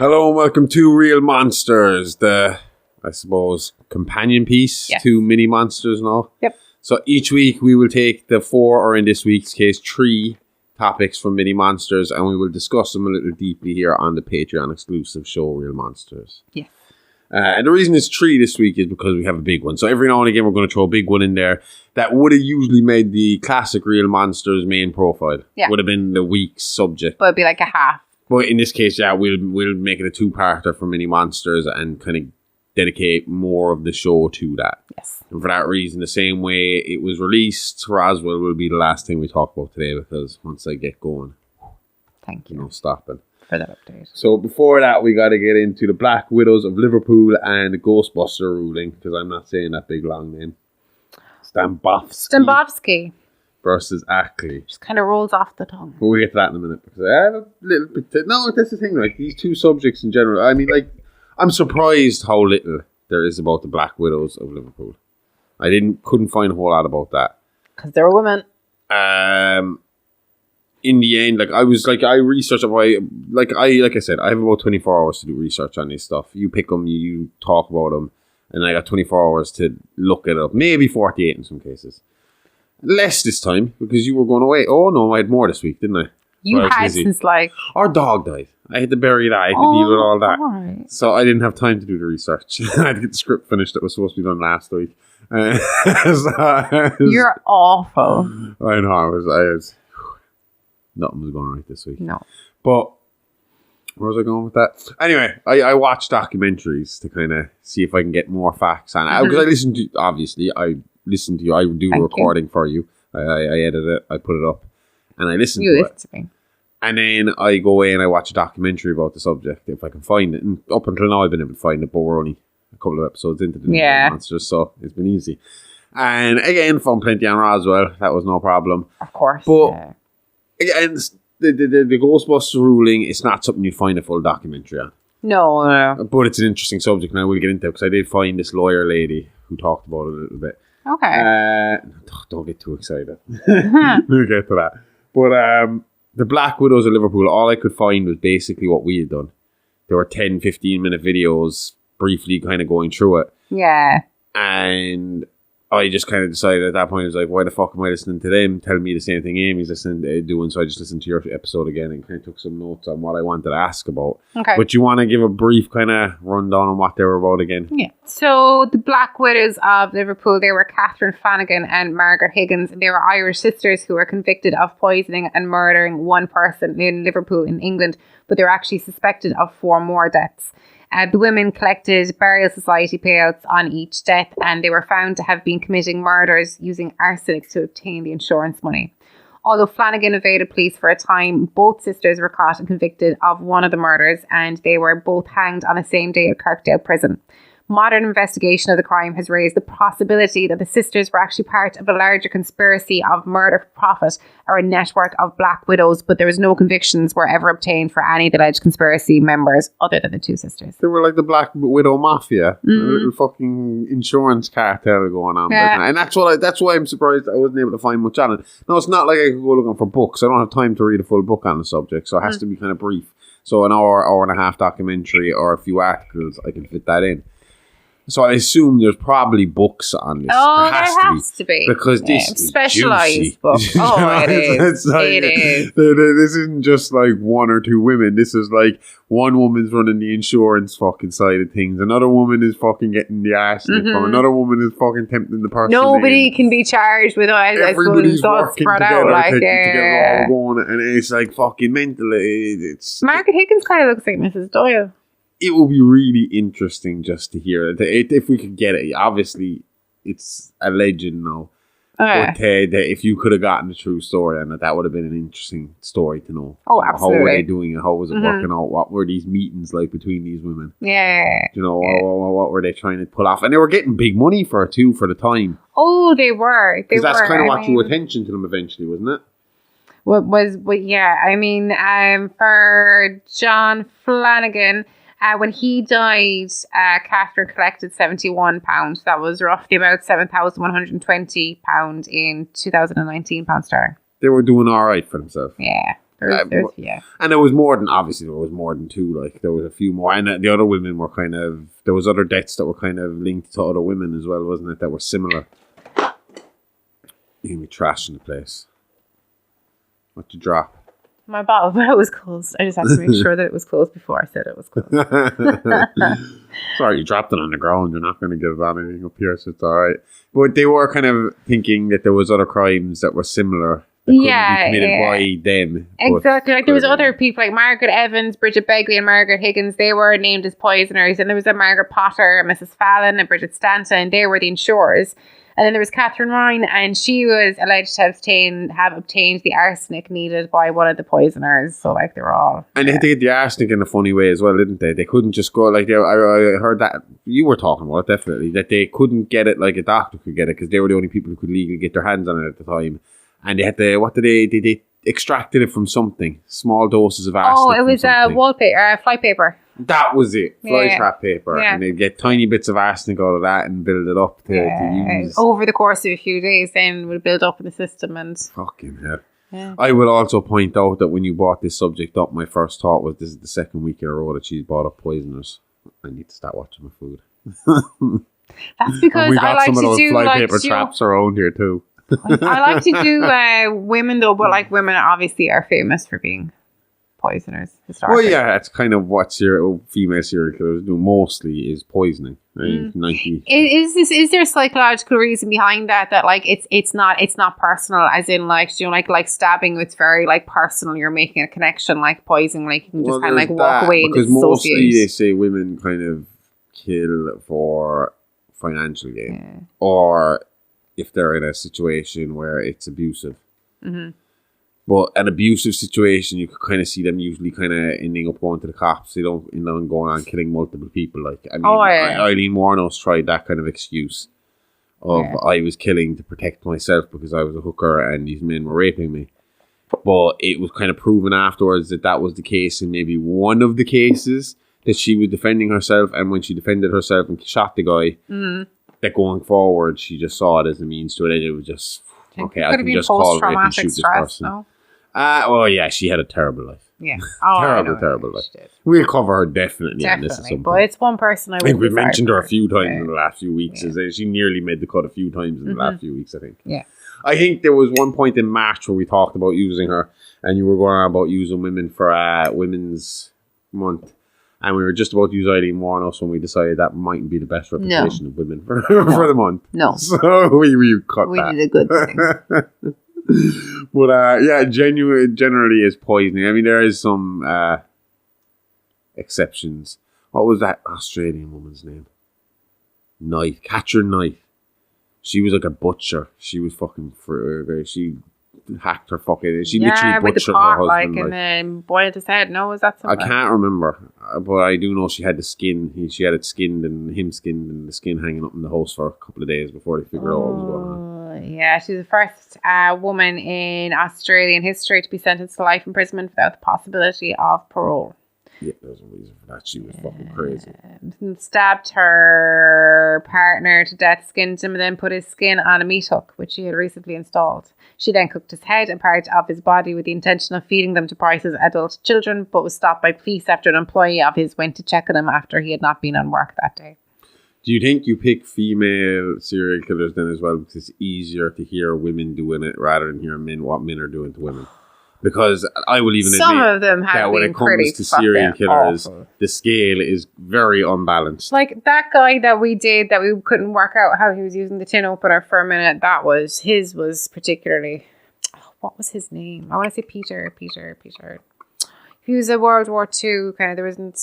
Hello and welcome to Real Monsters, the, I suppose, companion piece to Mini Monsters now. Yep. So each week we will take the 4, or in this week's case, 3 topics from Mini Monsters, and we will discuss them a little deeply here on the Patreon exclusive show, Real Monsters. Yes. And the reason it's 3 this week is because we have a big one. So every now and again we're going to throw a big one in there that would have usually made the classic Real Monsters main profile. Yeah. Would have been the week's subject. But it'd be like a half. But in this case, we'll make it a 2-parter for Mini Monsters and kind of dedicate more of the show to that. Yes. And for that reason, the same way it was released, Roswell will be the last thing we talk about today, because once I get going, thank you. No stopping. For that update. So before that, we got to get into the Black Widows of Liverpool and the Ghostbuster Ruling, because I'm not saying that big long name. Stambovsky. Versus Ackley. Just kind of rolls off the tongue. But we'll get to that in a minute, because I have a little bit... No, that's the thing, like, these two subjects in general, I mean, like, I'm surprised how little there is about the Black Widows of Liverpool. I couldn't find a whole lot about that. Because they're women. In the end, I researched like I said, I have about 24 hours to do research on this stuff. You pick them, you talk about them, and I got 24 hours to look it up. Maybe 48 in some cases. Less this time, because you were going away. Oh no, I had more this week, didn't I? You had since Our dog died. I had to bury that. I had to deal with all that. Right. So I didn't have time to do the research. I had to get the script finished that was supposed to be done last week. You're awful. I know. I was nothing was going right this week. No. But where was I going with that? Anyway, I watch documentaries to kind of see if I can get more facts on it. Because I listen to, obviously, I listen to you. I do the recording for you. I edit it. I put it up. And I listen to it. And then I go away and I watch a documentary about the subject if I can find it. And up until now, I've been able to find it, but we're only a couple of episodes into the Monsters, so it's been easy. And again, found plenty on Roswell. That was no problem. Of course. But again, the Ghostbuster Ruling, it's not something you find a full documentary on. No. But it's an interesting subject, and I will get into it because I did find this lawyer lady who talked about it a little bit. Okay. Don't get too excited. We'll get to that. But the Black Widows of Liverpool, all I could find was basically what we had done. There were 10, 15-minute videos briefly kind of going through it. Yeah. And I just kind of decided at that point, I was like, why the fuck am I listening to them telling me the same thing Amy's doing? So I just listened to your episode again and kind of took some notes on what I wanted to ask about. Okay. But you want to give a brief kind of rundown on what they were about again? Yeah. So the Black Widows of Liverpool, they were Catherine Flanagan and Margaret Higgins. They were Irish sisters who were convicted of poisoning and murdering one person in Liverpool in England, but they were actually suspected of 4 more deaths. The women collected burial society payouts on each death, and they were found to have been committing murders using arsenic to obtain the insurance money. Although Flanagan evaded police for a time, both sisters were caught and convicted of one of the murders, and they were both hanged on the same day at Kirkdale Prison. Modern investigation of the crime has raised the possibility that the sisters were actually part of a larger conspiracy of murder for profit or a network of Black Widows, but there was no convictions were ever obtained for any of the alleged conspiracy members other than the 2 sisters. They were like the Black Widow Mafia, a little fucking insurance cartel going on. Yeah. And that's why I'm surprised I wasn't able to find much on it. No, it's not like I could go looking for books. I don't have time to read a full book on the subject, so it has to be kind of brief. So an hour and a half documentary or a few articles, I can fit that in. So I assume there's probably books on this. Oh, there has to be. Because this is specialized book. Oh, it is. It is. This isn't just like 1 or 2 women. This is like one woman's running the insurance fucking side of things. Another woman is fucking getting the arsenic from. Another woman is fucking tempting the person. Nobody can be charged with everybody's working together to get it all going. And it's like fucking mental. Margaret Higgins kind of looks like Mrs. Doyle. It will be really interesting just to hear it. If we could get it. Obviously, it's a legend now. Okay. But if you could have gotten the true story on it, that would have been an interesting story to know. Oh, absolutely. How were they doing it? How was it working out? What were these meetings like between these women? Yeah. You know, what were they trying to pull off? And they were getting big money for it too, for the time. Oh, they were. Because that's kind of what drew attention to them eventually, wasn't it? For John Flanagan... when he died, Catherine collected £71. That was roughly about £7,120 in 2019 pounds sterling. They were doing all right for themselves. Yeah. Yeah. And there was more than, obviously, there was more than two. Like, there was a few more. And the other women were kind of, there was other deaths that were kind of linked to other women as well, wasn't it? That were similar. You can be trashing the place. What to drop? My bottle, but it was closed. I just had to make sure that it was closed before I said it was closed. Sorry, you dropped it on the ground. You're not going to get anything up here, so it's all right. But they were kind of thinking that there was other crimes that were similar. That couldn't be committed by them. Exactly. Like there was other people like Margaret Evans, Bridget Begley, and Margaret Higgins. They were named as poisoners. And there was a Margaret Potter, Mrs. Fallon, and Bridget Stanton. They were the insurers. And then there was Catherine Ryan, and she was alleged to have obtained the arsenic needed by one of the poisoners. So, like, they were all... And they had to get the arsenic in a funny way as well, didn't they? They couldn't just go, like, I heard that, you were talking about it, definitely, that they couldn't get it like a doctor could get it, because they were the only people who could legally get their hands on it at the time. And they had to, they extracted it from something, small doses of arsenic. Oh, it was wallpaper, fly paper. That was it. Fly trap paper. Yeah. And they'd get tiny bits of arsenic out of that and build it up to use. Over the course of a few days, then it would build up in the system. And fucking hell. Yeah. I will also point out that when you brought this subject up, my first thought was this is the second week in a row that she's brought up poisoners. I need to start watching my food. That's because I like to do... We got some of those fly paper traps around here too. I like to do women though, but like women obviously are famous for being poisoners historically. Well, yeah, that's kind of what female serial killers do mostly is poisoning. Right? Is there a psychological reason behind that like it's not personal, as in like, you know, like stabbing, it's very like personal, you're making a connection, like poisoning, like you can just kind of like walk away and because mostly they say women kind of kill for financial gain or if they're in a situation where it's abusive. Mm-hmm. But an abusive situation, you could kind of see them usually kind of ending up going to the cops. They don't end up going on killing multiple people. Like, I mean, Eileen Wuornos tried that kind of excuse of I was killing to protect myself because I was a hooker and these men were raping me. But it was kind of proven afterwards that was the case in maybe one of the cases that she was defending herself. And when she defended herself and shot the guy, that going forward, she just saw it as a means to it. And it was just, okay, I can just call it and shoot this person. No? Well, yeah, she had a terrible life. Yeah. Terrible life. We'll cover her definitely on this at some point. But it's one person I think we've mentioned her a few times in the last few weeks. Yeah. She nearly made the cut a few times in the last few weeks, I think. Yeah. I think there was one point in March where we talked about using her, and you were going on about using women for Women's Month. And we were just about to use Eileen Wuornos when we decided that mightn't be the best representation of women for the month. No. So we cut that. We did a good thing. But yeah, generally is poisoning. I mean, there is some exceptions. What was that Australian woman's name? Catherine Knight. She was like a butcher. She was fucking she hacked her fucking... She literally butchered her husband. Like, and then boiled his head. No, was that something? I can't remember. But I do know she had the skin. She had it skinned and him skinned and the skin hanging up in the house for a couple of days before they figured out what was going on. Yeah, she's the first woman in Australian history to be sentenced to life imprisonment without the possibility of parole. Yeah, there's a reason for that. She was fucking crazy. Stabbed her partner to death, skinned him, and then put his skin on a meat hook, which she had recently installed. She then cooked his head and part of his body with the intention of feeding them to Price's adult children, but was stopped by police after an employee of his went to check on him after he had not been on work that day. Do you think you pick female serial killers then as well because it's easier to hear women doing it rather than hear what men are doing to women? Because I will even some admit of them have that when it comes to serial killers, the scale is very unbalanced. Like that guy that we did that we couldn't work out how he was using the tin opener for a minute. His was particularly. What was his name? I want to say Peter. He was a World War II kind of. There wasn't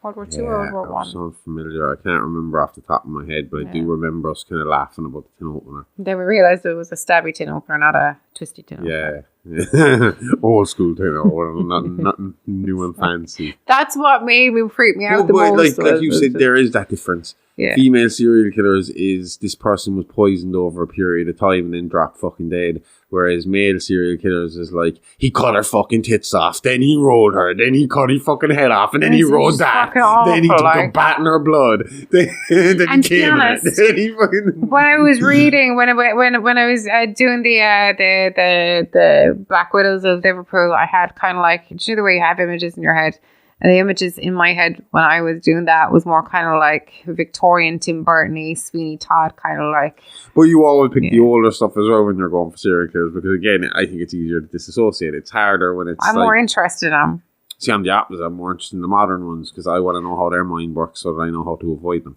World War II or World War One. Sounds familiar. I can't remember off the top of my head, but I do remember us kind of laughing about the tin opener. Then we realised it was a stabby tin opener, not a twisty tin opener. Yeah. Old school tin opener, nothing new and fancy. That's what made me freak me out the most. Like you said, there is that difference. Yeah. Female serial killers is this person was poisoned over a period of time and then dropped fucking dead. Whereas male serial killers is like, he cut her fucking tits off, then he rode her, then he cut her fucking head off, and then he rode that, then he took a bat in her blood, then he came in it. Then he fucking... When I was reading, when I was doing the Black Widows of Liverpool, I had kind of like, do you know the way you have images in your head? And the images in my head when I was doing that was more kind of like Victorian, Tim Burton-y, Sweeney Todd, kind of like. But you always pick the older stuff as well when you're going for serial killers, because again, I think it's easier to disassociate. It's harder when it's I'm more interested in them. See, I'm the opposite. I'm more interested in the modern ones because I want to know how their mind works so that I know how to avoid them.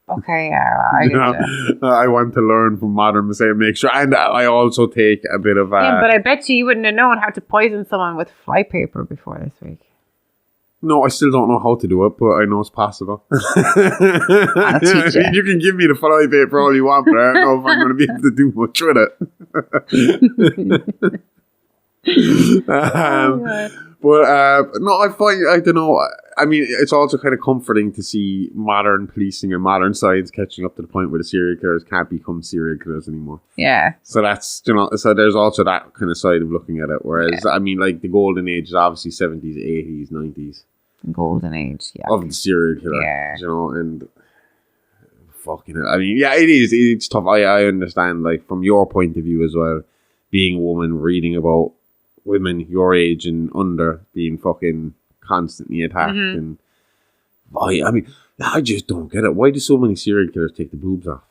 Okay, yeah, I get I want to learn from modern mistakes, make sure, and I also take a bit of. Yeah, but I bet you wouldn't have known how to poison someone with flypaper before this week. No, I still don't know how to do it, but I know it's possible. I'll teach you. You can give me the flypaper all you want, but I don't know if I'm going to be able to do much with it. No, I find, I don't know. I mean, it's also kind of comforting to see modern policing and modern science catching up to the point where the serial killers can't become serial killers anymore. Yeah. So that's, so there's also that kind of side of looking at it. Whereas, I mean, like the golden age is obviously 70s, 80s, 90s. Golden age, yeah. Of the serial killer. Yeah. And fucking hell. I mean, yeah, it is. It's tough. I understand, like, from your point of view as well, being a woman, reading about women your age and under being fucking constantly attacked. Mm-hmm. And I mean, I just don't get it. Why do so many serial killers take the boobs off?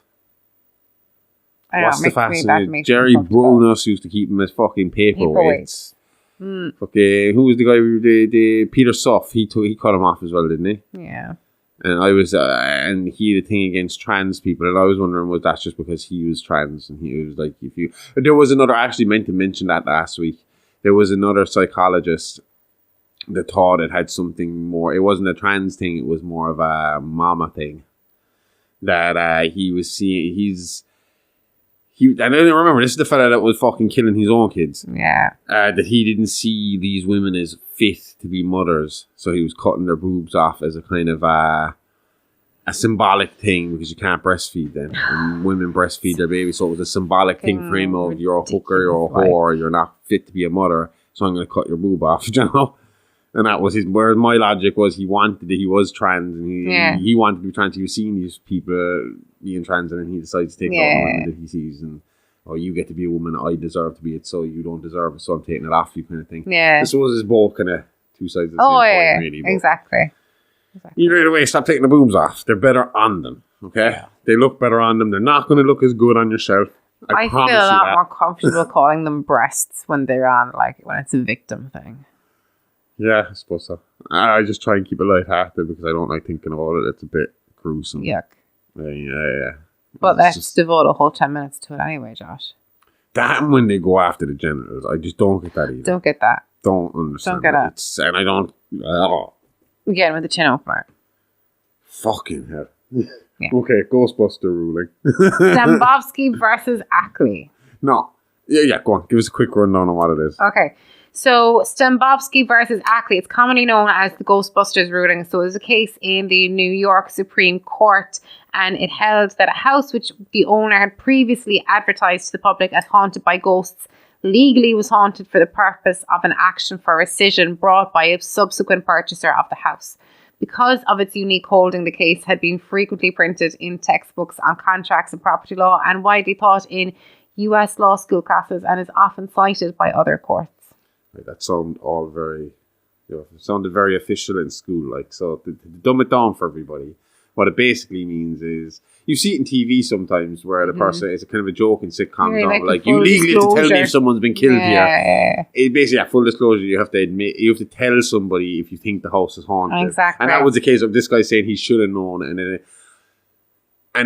What's the fascination? Jerry Brunos used to keep them as fucking paperweights. Okay, who was the guy? The Peter Suff. He cut him off as well, didn't he? Yeah. And I was, and he had a thing against trans people, and I was wondering, was that just because he was trans? And he was like, there was another. I actually meant to mention that last week. There was another psychologist that thought it had something more. It wasn't a trans thing. It was more of a mama thing. That he was seeing. And I don't remember, this is the fella that was fucking killing his own kids. Yeah. That he didn't see these women as fit to be mothers. So he was cutting their boobs off as a kind of a symbolic thing because you can't breastfeed then. And women breastfeed their babies. So it was a symbolic thing for him of you're a hooker, you're a whore, you're not fit to be a mother. So I'm going to cut your boob off, you know? And that was his, whereas my logic was he was trans and he wanted to be trans. He was seeing these people being trans and then he decides to take all the women that he sees and, oh, you get to be a woman, I deserve to be it, so you don't deserve it, so I'm taking it off you kind of thing. Yeah. This was both kind of two sides of the same coin, really. Exactly. Either way, stop taking the boobs off. They're better on them, okay? Yeah. They look better on them. They're not going to look as good on your shelf. I feel a lot more comfortable calling them breasts when they're on, like, when it's a victim thing. Yeah, I suppose so. I just try and keep it lighthearted because I don't like thinking about it. It's a bit gruesome. Yuck. Yeah. But let's devote a whole 10 minutes to it anyway, Josh. That when they go after the genitals, I just don't get that either. Don't get that. Don't understand. Don't get it. And I don't... Again, with the chin opener. Fucking hell. Yeah. Okay, Ghostbuster Ruling. Stambovsky versus Ackley. No. Yeah, go on. Give us a quick rundown on what it is. Okay. So, Stambovsky versus Ackley, it's commonly known as the Ghostbusters Ruling. So, it was a case in the New York Supreme Court, and it held that a house which the owner had previously advertised to the public as haunted by ghosts legally was haunted for the purpose of an action for rescission brought by a subsequent purchaser of the house. Because of its unique holding, the case had been frequently printed in textbooks on contracts and property law and widely taught in US law school classes and is often cited by other courts. That sounded all very, sounded very official in school. Like, so to dumb it down for everybody, what it basically means is you see it in TV sometimes where the person is a kind of a joke in sitcoms, like you legally have to tell me if someone's been killed here. It basically, full disclosure, you have to admit, you have to tell somebody if you think the house is haunted. Exactly. And that was the case of this guy saying he should have known, and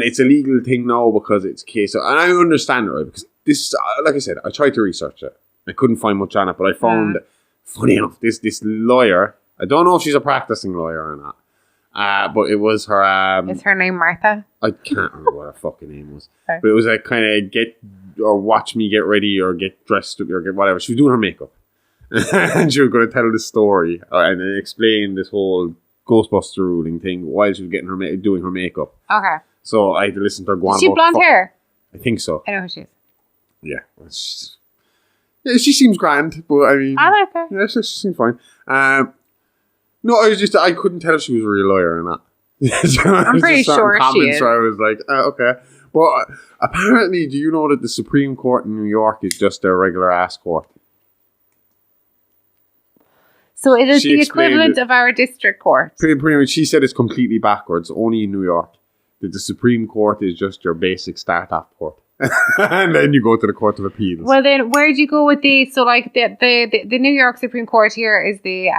it's a legal thing now because it's a case of, and I understand it, right? Because this, like I said, I tried to research it. I couldn't find much on it, but I found, funny enough, this lawyer, I don't know if she's a practicing lawyer or not, but it was her... Is her name Martha? I can't remember what her fucking name was. Okay. But it was a kind of watch me get ready or get dressed or get whatever. She was doing her makeup. And she was going to tell the story and explain this whole Ghostbuster Ruling thing while she was getting her doing her makeup. Okay. So I had to listen to her go on. Is she blonde hair? I think so. I know who she is. Yeah. Yeah, she seems grand, but I mean... I like her. Yeah, she seems fine. No, I couldn't tell if she was a real lawyer or not. I'm pretty sure she is. So I was like, okay. But apparently, do you know that the Supreme Court in New York is just a regular ass court? So it is the equivalent of our district court. Pretty much, she said it's completely backwards, only in New York. That the Supreme Court is just your basic start-off court. And then you go to the Court of Appeals. Well, then, where do you go with the... So, like, the New York Supreme Court here is the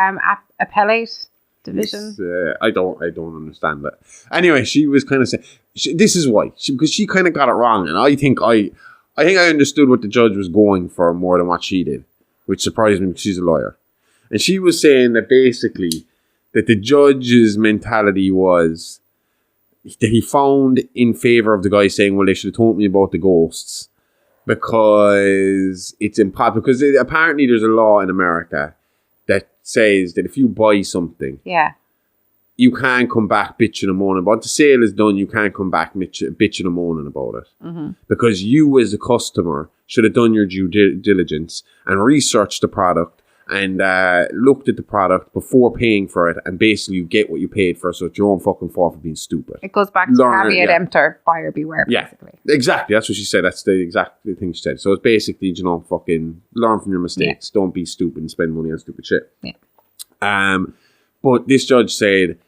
appellate division? I don't understand that. Anyway, she was kind of saying... This is why. Because she kind of got it wrong. And I think I understood what the judge was going for more than what she did. Which surprised me because she's a lawyer. And she was saying that basically... That the judge's mentality was... that he found in favor of the guy saying, well, they should have told me about the ghosts because it's impossible. Because apparently there's a law in America that says that if you buy something, you can't come back bitching and moaning. But the sale is done, you can't come back bitching and moaning about it. Mm-hmm. Because you as a customer should have done your due diligence and researched the product and looked at the product before paying for it, and basically you get what you paid for, so it's your own fucking fault for being stupid. It goes back to caveat emptor, buyer beware, basically. Yeah, exactly. That's what she said. That's the exact thing she said. So it's basically, fucking learn from your mistakes. Yeah. Don't be stupid and spend money on stupid shit. Yeah. But this judge said,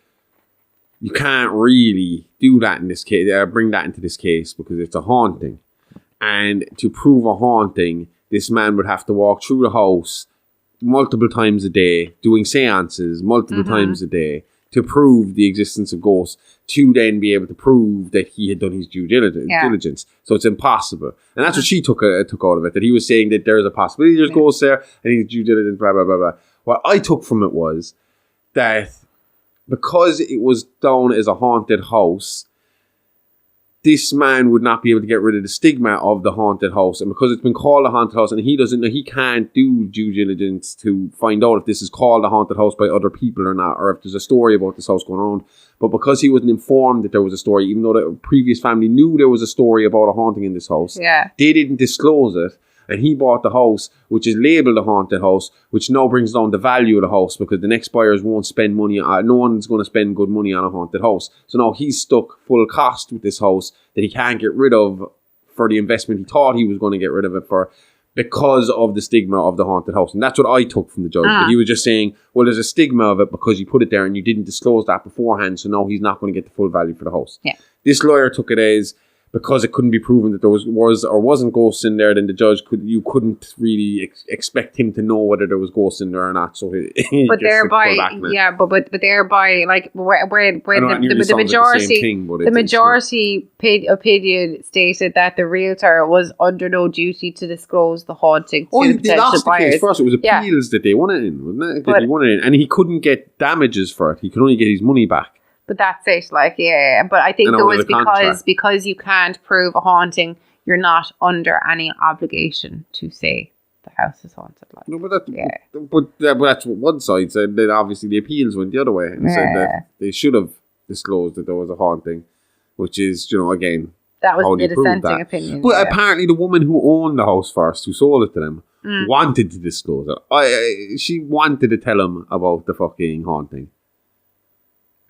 you can't really do that in this case, bring that into this case, because it's a haunting. And to prove a haunting, this man would have to walk through the house multiple times a day, doing seances multiple times a day to prove the existence of ghosts, to then be able to prove that he had done his due diligence. So it's impossible. And that's what she took out of it, that he was saying that there's a possibility there's ghosts there, and his due diligence, blah, blah, blah, blah. What I took from it was that because it was down as a haunted house, this man would not be able to get rid of the stigma of the haunted house. And because it's been called a haunted house, and he doesn't know, he can't do due diligence to find out if this is called a haunted house by other people or not, or if there's a story about this house going around. But because he wasn't informed that there was a story, even though the previous family knew there was a story about a haunting in this house, they didn't disclose it. And he bought the house, which is labelled a haunted house, which now brings down the value of the house because the next buyers won't spend money. No one's going to spend good money on a haunted house. So now he's stuck full cost with this house that he can't get rid of for the investment he thought he was going to get rid of it for, because of the stigma of the haunted house. And that's what I took from the judge. That he was just saying, well, there's a stigma of it because you put it there and you didn't disclose that beforehand, so now he's not going to get the full value for the house. Yeah. This lawyer took it as, because it couldn't be proven that there was or wasn't ghosts in there, then the judge couldn't really expect him to know whether there was ghosts in there or not. So but thereby, but thereby, like where the majority opinion stated that the realtor was under no duty to disclose the haunting to the potential buyers. Case first. It was appeals that they won it in, wasn't it? He won it in, and he couldn't get damages for it. He could only get his money back. But that's it, but I think it was because you can't prove a haunting, you're not under any obligation to say the house is haunted. No, but that's what one side said. Then obviously the appeals went the other way and said that they should have disclosed that there was a haunting, which is, again, that was the dissenting opinion. But apparently the woman who owned the house first, who sold it to them, wanted to disclose it. She wanted to tell him about the fucking haunting.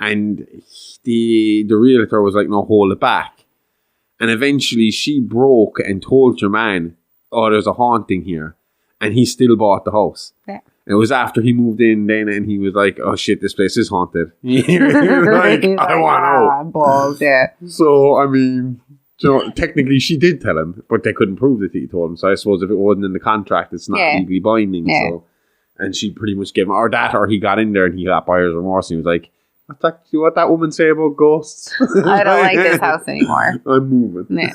And the realtor was like, no, hold it back. And eventually she broke and told your man, oh, there's a haunting here. And he still bought the house. Yeah. It was after he moved in then, and he was like, oh shit, this place is haunted. He was like, I want out. Balls, yeah. So, I mean, technically she did tell him, but they couldn't prove that he told him. So I suppose if it wasn't in the contract, it's not legally binding. Yeah. So, and she pretty much gave him, or he got in there and he got buyer's remorse. And he was like, what that woman say about ghosts? I don't like this house anymore. I'm moving. Yeah.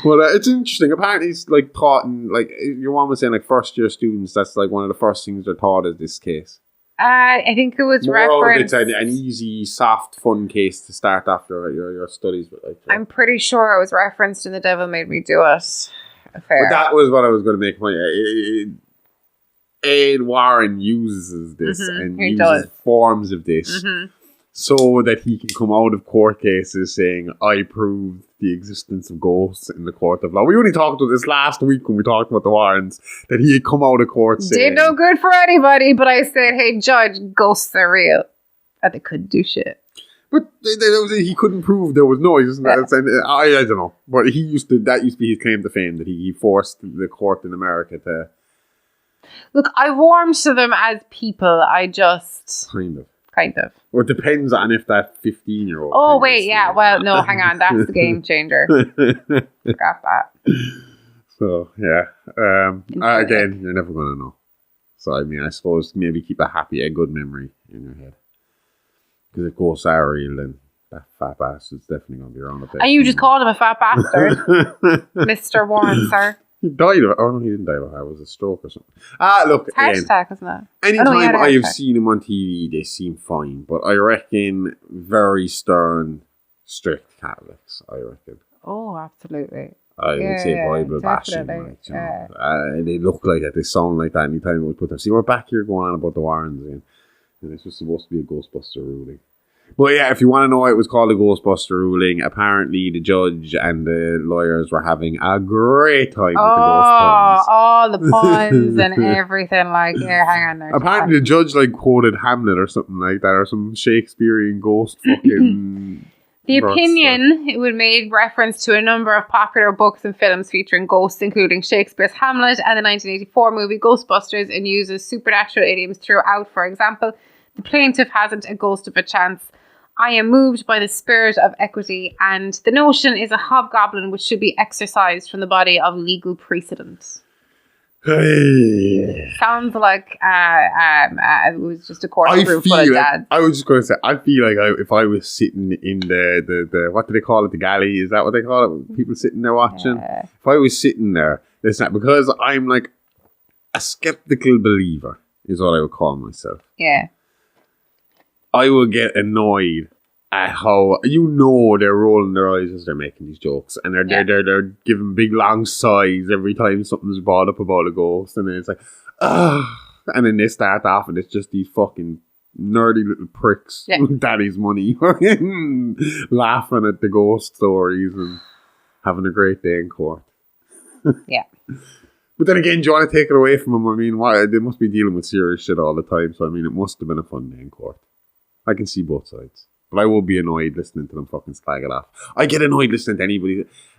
Well, it's interesting. Apparently, it's like taught in, like, your mom was saying, like, first year students, that's like one of the first things they're taught is this case. I think it was referenced. It's an easy, soft, fun case to start after your studies with. Like, I'm pretty sure it was referenced in The Devil Made Me Do It. But that was what I was going to make my. Ed Warren uses this and he uses does. forms of this so that he can come out of court cases saying, I proved the existence of ghosts in the court of law. We only talked about this last week when we talked about the Warrens, that he had come out of court saying... Did no good for anybody, but I said, hey, judge, ghosts are real. And they couldn't do shit. But he couldn't prove there was noise. I don't know. But that used to be his claim to fame, that he forced the court in America to... Look, I warmed to them as people. I just... Kind of. Well, it depends on if that 15-year-old... Oh, wait, yeah. Well, no, hang on. That's the game changer. Forgot that. So, yeah. Again, you're never going to know. So, I mean, I suppose maybe keep a good memory in your head. Because if ghosts are real, then that fat bastard's definitely going to be around a bit. And you just called him a fat bastard. Mr. Warren, sir. He died of it. Oh, no, he didn't die of it. It was a stroke or something. Look. It's heart attack, isn't it? Anytime I have seen him on TV, they seem fine. But I reckon very stern, strict Catholics, I reckon. Oh, absolutely. I would say Bible bashing. Like, you know. They look like that. They sound like that anytime we put them. See, we're back here going on about the Warrens again. And this was supposed to be a Ghostbuster ruling. But yeah, if you want to know why it was called a Ghostbuster ruling, apparently the judge and the lawyers were having a great time with the ghost puns. All the puns and everything. Like, yeah, hang on there. Apparently the judge quoted Hamlet or something like that, or some Shakespearean ghost fucking... The opinion, it would made reference to a number of popular books and films featuring ghosts, including Shakespeare's Hamlet and the 1984 movie Ghostbusters, and uses supernatural idioms throughout. For example, the plaintiff hasn't a ghost of a chance. I am moved by the spirit of equity, and the notion is a hobgoblin which should be exorcised from the body of legal precedent. Sounds like it was just a courtroom full of dads. I was just going to say, I feel like if I was sitting in the what do they call it, the galley? Is that what they call it? People sitting there watching? Yeah. If I was sitting there, listen, because I'm like a skeptical believer, is what I would call myself. Yeah. I would get annoyed at how, they're rolling their eyes as they're making these jokes, and they're giving big long sighs every time something's brought up about a ghost, and then it's like, and then they start off, and it's just these fucking nerdy little pricks with daddy's money laughing at the ghost stories and having a great day in court. Yeah. But then again, do you want to take it away from them? I mean, why? They must be dealing with serious shit all the time, so I mean, it must have been a fun day in court. I can see both sides. But I will be annoyed listening to them fucking slag it off. I get annoyed listening to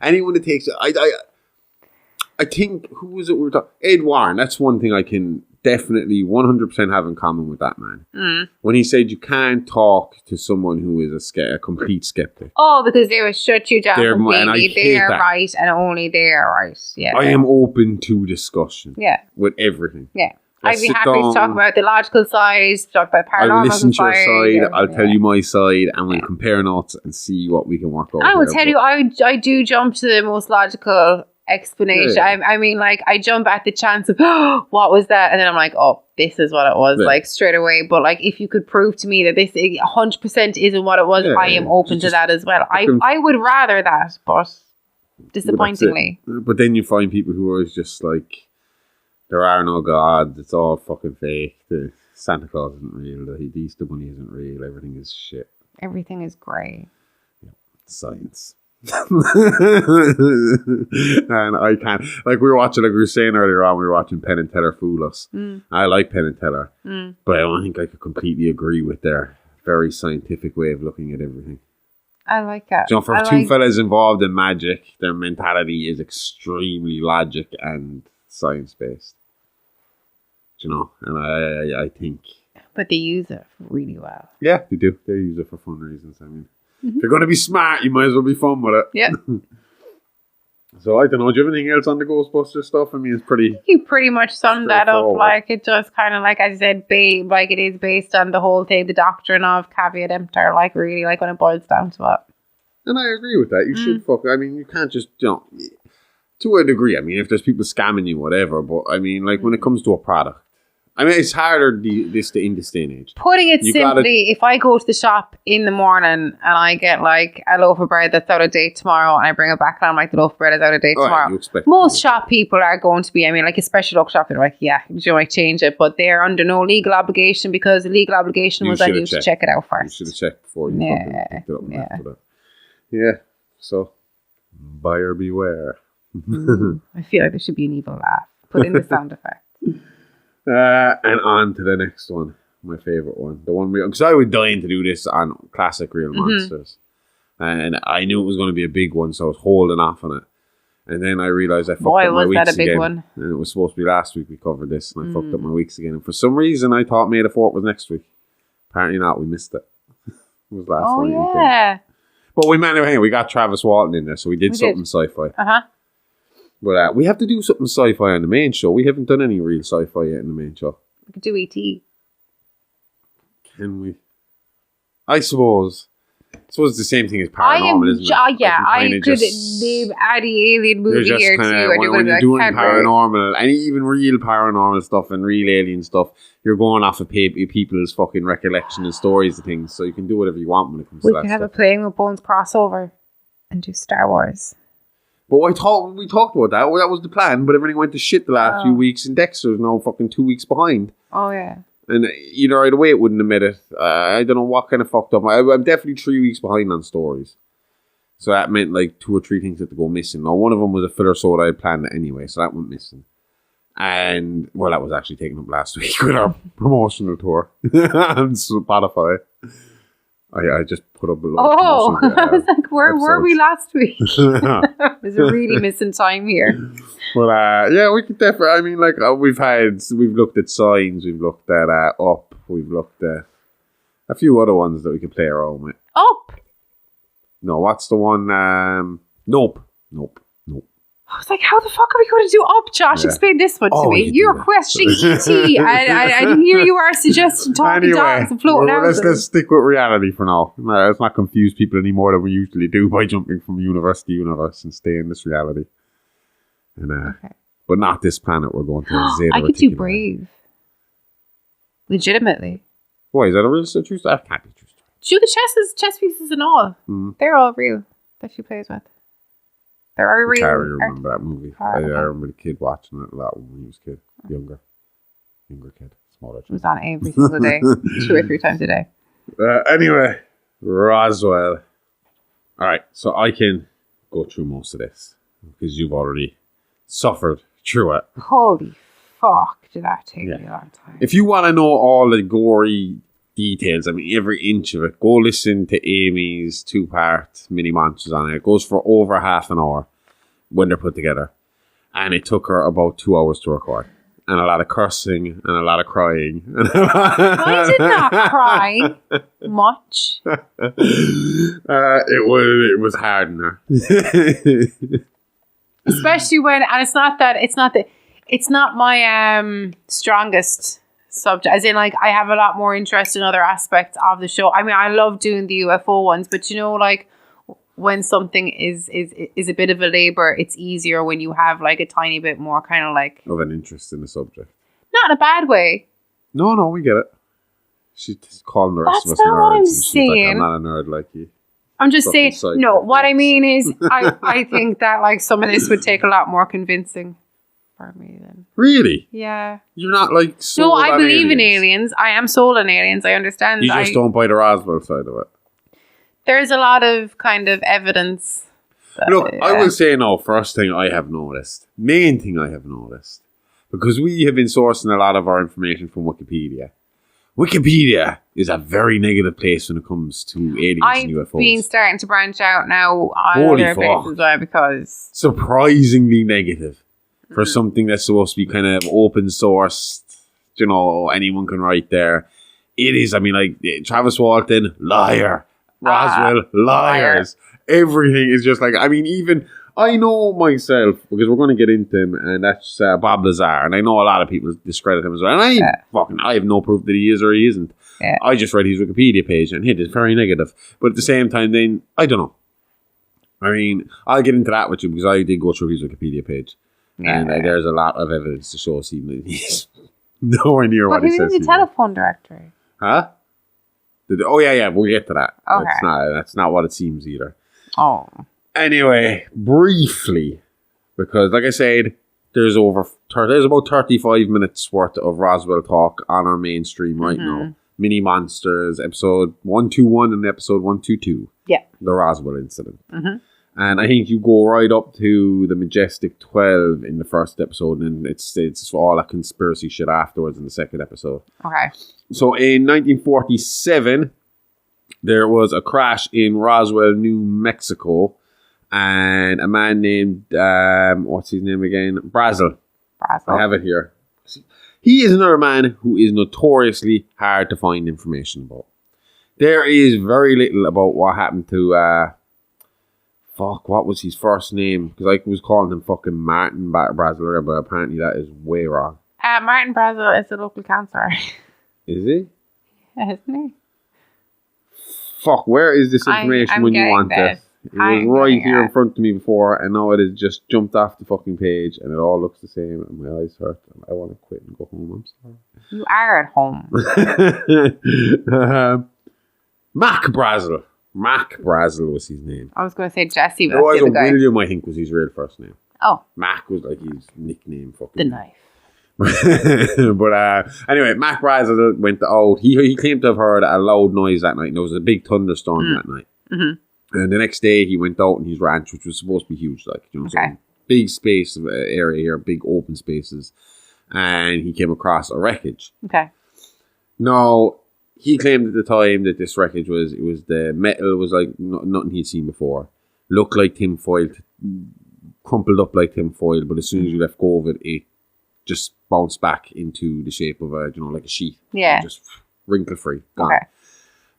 anyone that takes it. I think, who was it we were talking? Ed Warren. That's one thing I can definitely 100% have in common with that man. Mm. When he said you can't talk to someone who is a complete skeptic. Oh, because they will shut you down completely. They are right and only they are right. Yeah. I am open to discussion. Yeah. With everything. Yeah. I'd be happy to talk about the logical side, talk about paranormal I'll listen to side, your side, I'll tell you my side, and we'll compare notes and see what we can work out. I will tell you, I do jump to the most logical explanation. Yeah. I mean, I jump at the chance of, what was that? And then I'm like, oh, this is what it was, straight away. But, if you could prove to me that this 100% isn't what it was, I am open to that as well. I would rather that, but disappointingly. But then you find people who are just like, there are no gods, it's all fucking fake. The Santa Claus isn't real, the Easter Bunny isn't real, everything is shit. Everything is grey. Yeah, science. And I can't, we were watching, we were saying earlier on, we were watching Penn and Teller Fool Us. I like Penn and Teller, but I don't think I could completely agree with their very scientific way of looking at everything. I like that. So for two fellas involved in magic, their mentality is extremely logic and science-based. And I think... But they use it really well. Yeah, they do. They use it for fun reasons. I mean, if you're going to be smart, you might as well be fun with it. Yeah. So, I don't know. Do you have anything else on the Ghostbuster stuff? I mean, it's pretty... You pretty much summed that up. It just kind of, as I said, it is based on the whole thing, the doctrine of caveat emptor, really, when it boils down to it. And I agree with that. You should you can't just, to a degree. I mean, if there's people scamming you, whatever. But, I mean, when it comes to a product, I mean, it's harder in this day and age. Putting it simply, if I go to the shop in the morning and I get like a loaf of bread that's out of date tomorrow and I bring it back and I'm like, the loaf of bread is out of date tomorrow. Most shop people are going to be, I mean, like a special luck shop, they're like, yeah, you might change it, but they're under no legal obligation because the legal obligation was on you to check it out first. You should have checked before you picked it up. Yeah. So, buyer beware. I feel like there should be an evil laugh. Put in the sound effect. And on to the next one, my favorite one, the one because I was dying to do this on classic Real Monsters, and I knew it was going to be a big one, so I was holding off on it. And then I realized I fucked up my weeks again. That a big one? And it was supposed to be last week we covered this, and I fucked up my weeks again. And for some reason, I thought May the 4th was next week. Apparently not. We missed it. It was last week. Oh yeah. But we managed. Hey, we got Travis Walton in there, so we did something sci-fi. But we have to do something sci-fi on the main show. We haven't done any real sci-fi yet in the main show. We could do E.T. Can we? I suppose it's the same thing as paranormal, isn't it? Yeah, I could name any alien movie here too. When you're doing paranormal, and even real paranormal stuff and real alien stuff, you're going off of people's fucking recollection and stories of things, so you can do whatever you want when it comes to that. We could have a Playing with Bones crossover and do Star Wars. But we talked about that. Well, that was the plan, but everything went to shit the last few weeks, and Dexter's now fucking 2 weeks behind. Oh, yeah. And either right away it wouldn't have made it. I don't know what kind of fucked up. I'm definitely 3 weeks behind on stories. So that meant like 2 or 3 things had to go missing. Now, one of them was a filler soda. I had planned it anyway, so that went missing. And, well, that was actually taken up last week with our promotional tour on Spotify. I just put up a lot of I was like, where were we last week? There's a really missing time here. But yeah, we could definitely, I mean, like, we've looked at Signs, we've looked at Up, we've looked at a few other ones that we could play around with. Up? No, what's the one? Nope. I was like, how the fuck are we going to do Up, Josh? Yeah. Explain this one to me. You're questioning E.T. and here you are suggesting talking dogs and floating out. Let's stick with reality for now. Let's not confuse people any more than we usually do by jumping from universe to universe and stay in this reality. And but not this planet. We're going to Zeta. I could do Brave. Legitimately. Why, is that a real true story? That can't be true story. Do the chess pieces and all. They're all real that she plays with. There are real. I can't really remember that movie. I remember the kid watching it a lot when he was a kid. Younger kid. Smaller kid. It was on every single day. 2 or 3 times a day. Anyway, Roswell. Alright, so I can go through most of this because you've already suffered through it. Holy fuck, did that take me a long time. If you want to know all the gory details, I mean every inch of it, go listen to Amy's 2-part mini monsters on it. It goes for over half an hour when they're put together, and it took her about 2 hours to record, and a lot of cursing and a lot of crying. I did not cry much. It was hard on her. Especially when, and it's not my strongest subject, as in like I have a lot more interest in other aspects of the show. I mean, I love doing the UFO ones, but you know, like when something is a bit of a labor, it's easier when you have like a tiny bit more kind of like of an interest in the subject. Not in a bad way. No, we get it. She's calling the rest of us nerds. That's not what I'm saying. Like, I'm not a nerd like you. I'm just saying. No, what I mean is, I think that like some of this would take a lot more convincing. For me then. Really? Yeah. You're not like sold No, I believe in aliens. I am sold on aliens. I understand. You just don't buy the Roswell side of it. There's a lot of kind of evidence. Look, I will say no. First thing I have noticed, main thing I have noticed, because we have been sourcing a lot of our information from Wikipedia. Wikipedia is a very negative place when it comes to aliens and UFOs. I've been starting to branch out now on other places because surprisingly negative. For something that's supposed to be kind of open source, you know, anyone can write there. It is, I mean, like, Travis Walton, liar. Roswell, liars. Everything is just like, I mean, even, I know myself, because we're going to get into him, and that's Bob Lazar, and I know a lot of people discredit him as well, and I have no proof that he is or he isn't. Yeah. I just read his Wikipedia page, and it is very negative. But at the same time, then, I don't know. I mean, I'll get into that with you, because I did go through his Wikipedia page. Yeah. And there's a lot of evidence to show us he's Nowhere near But what he who's says. the he did. telephone directory? Huh? Oh yeah, we'll get to that. Okay. That's not what it seems either. Oh. Anyway, briefly, because like I said, there's about 35 minutes worth of Roswell talk on our mainstream right now. Mini Monsters, episode 121 and episode 122. Yeah. The Roswell Incident. And I think you go right up to the Majestic 12 in the first episode, and it's all that conspiracy shit afterwards in the second episode. Okay. So in 1947, there was a crash in Roswell, New Mexico, and a man named, what's his name again? Brazel. I have it here. He is another man who is notoriously hard to find information about. There is very little about what happened to, what was his first name? Because I was calling him fucking Martin Brazel, but apparently that is way wrong. Martin Brazel is the local councillor. Is he? Yeah, isn't he? Fuck, where is this information when you want it? It was right here in front of me before, and now it has just jumped off the fucking page, and it all looks the same, and my eyes hurt, and I want to quit and go home. I'm sorry. You are at home. Mac Brazel was his name. I was going to say Jesse, but It was that's the other guy. William, I think, was his real first name. Oh. Mac was like his nickname. Fucking The knife. But anyway, Mac Brazel went out. He claimed to have heard a loud noise that night, and there was a big thunderstorm that night. And the next day, he went out in his ranch, which was supposed to be huge, like, you know, so big space area here, big open spaces, and he came across a wreckage. Okay. Now, he claimed at the time that this wreckage was the metal was like nothing he'd seen before, looked like tinfoil, crumpled up like tinfoil, but as soon as you let go of it, it just bounced back into the shape of like a sheet. Yeah. Just wrinkle free. Okay.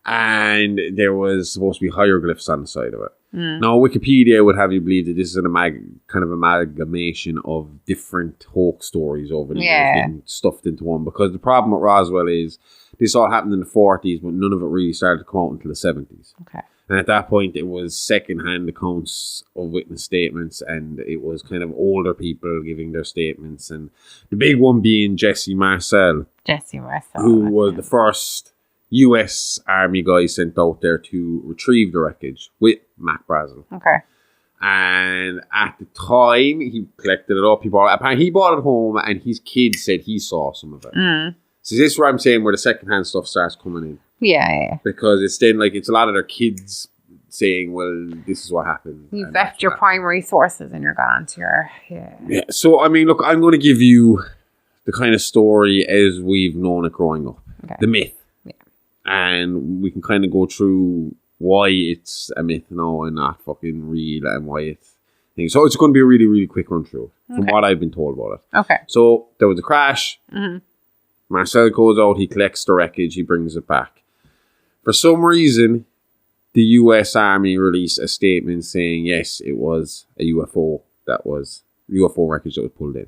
And there was supposed to be hieroglyphs on the side of it. Now, Wikipedia would have you believe that this is an kind of amalgamation of different hoax stories over the years getting stuffed into one. Because the problem with Roswell is this all happened in the 40s, but none of it really started to come out until the 70s. Okay. And at that point, it was second-hand accounts of witness statements, and it was kind of older people giving their statements. And the big one being Jesse Marcel. Who was the first US Army guy sent out there to retrieve the wreckage with Mac Brazel. Okay. And at the time, he collected it up. He bought it home, and his kid said he saw some of it. So this is where I'm saying where the secondhand stuff starts coming in. Yeah. Because it's then it's a lot of their kids saying, well, this is what happened. You've left your primary sources and you're gone to your... Yeah. So, I mean, look, I'm going to give you the kind of story as we've known it growing up. Okay. The myth. Yeah. And we can kind of go through why it's a myth now and not fucking real and why it's... So it's going to be a really, really quick run through from what I've been told about it. Okay. So there was a crash. Marcel goes out, he collects the wreckage, he brings it back. For some reason, the US Army released a statement saying, yes, it was a UFO wreckage that was pulled in.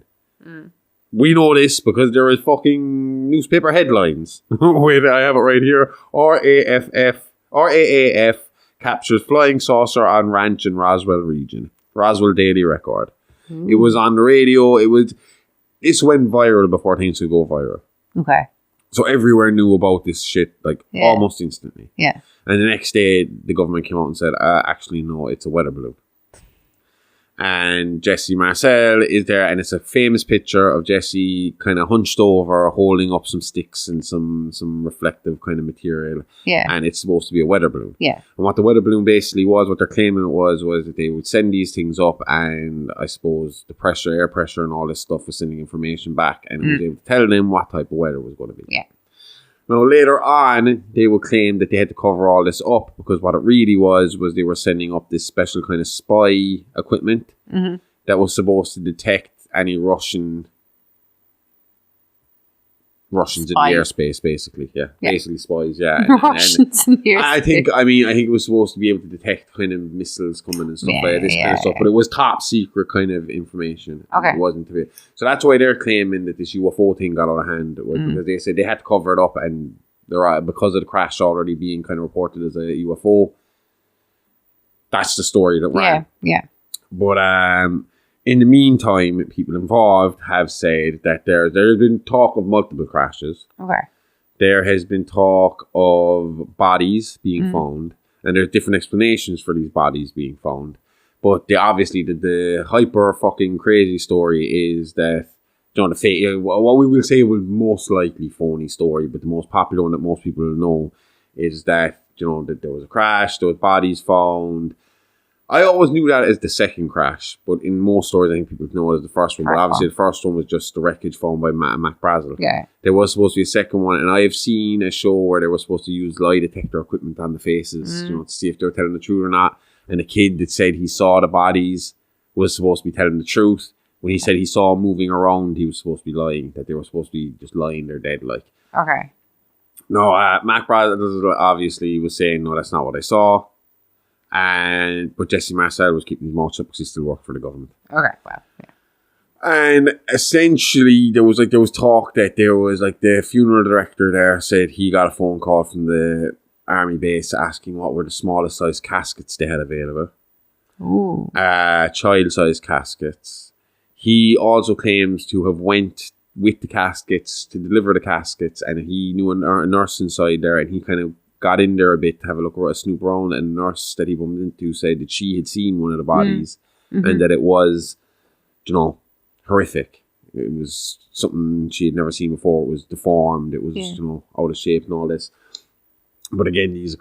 We know this because there is fucking newspaper headlines. Wait, I have it right here. RAAF captures flying saucer on ranch in Roswell region. Roswell Daily Record. It was on the radio. This went viral before things could go viral. Okay. So everywhere knew about this shit, almost instantly. Yeah. And the next day, the government came out and said, actually, no, it's a weather balloon. And Jesse Marcel is there, and it's a famous picture of Jesse kind of hunched over, holding up some sticks and some reflective kind of material. Yeah. And it's supposed to be a weather balloon. Yeah. And what the weather balloon basically was, what they're claiming it was that they would send these things up, and I suppose the pressure, air pressure and all this stuff was sending information back, and it was able to tell them what type of weather was going to be. Yeah. Now, later on, they would claim that they had to cover all this up because what it really was they were sending up this special kind of spy equipment that was supposed to detect any Russians in the airspace, basically. Yeah. Basically spies, yeah. Russians in the airspace. I think it was supposed to be able to detect kind of missiles coming and stuff like this kind of stuff, but it was top secret kind of information. Okay. It wasn't to be. So that's why they're claiming that this UFO thing got out of hand, because they said they had to cover it up, and because of the crash already being kind of reported as a UFO. That's the story that ran. Yeah. But In the meantime, people involved have said that there has been talk of multiple crashes. Okay. There has been talk of bodies being found, and there's different explanations for these bodies being found. But obviously, the hyper fucking crazy story is that, what we will say was most likely phony story, but the most popular one that most people know is that, that there was a crash, there was bodies found. I always knew that as the second crash, but in most stories, I think people know it as the first one. But obviously, the first one was just the wreckage found by Mac Brazel. Yeah. There was supposed to be a second one, and I have seen a show where they were supposed to use lie detector equipment on the faces, to see if they were telling the truth or not. And the kid that said he saw the bodies was supposed to be telling the truth. When he said he saw them moving around, he was supposed to be lying, that they were supposed to be just lying there dead, like. Okay. No, Mac Brazel obviously was saying, no, that's not what I saw. But Jesse Marcel was keeping his mouth shut because he still worked for the government. Okay, well, yeah. And essentially, there was talk that the funeral director there said he got a phone call from the army base asking what were the smallest size caskets they had available. Ooh. Child-sized caskets. He also claims to have went with the caskets to deliver the caskets, and he knew a nurse inside there, and he kind of got in there a bit to have a look around, snoop around, and the nurse that he bumped into said that she had seen one of the bodies and that it was, horrific. It was something she had never seen before. It was deformed. It was, out of shape and all this. But again, these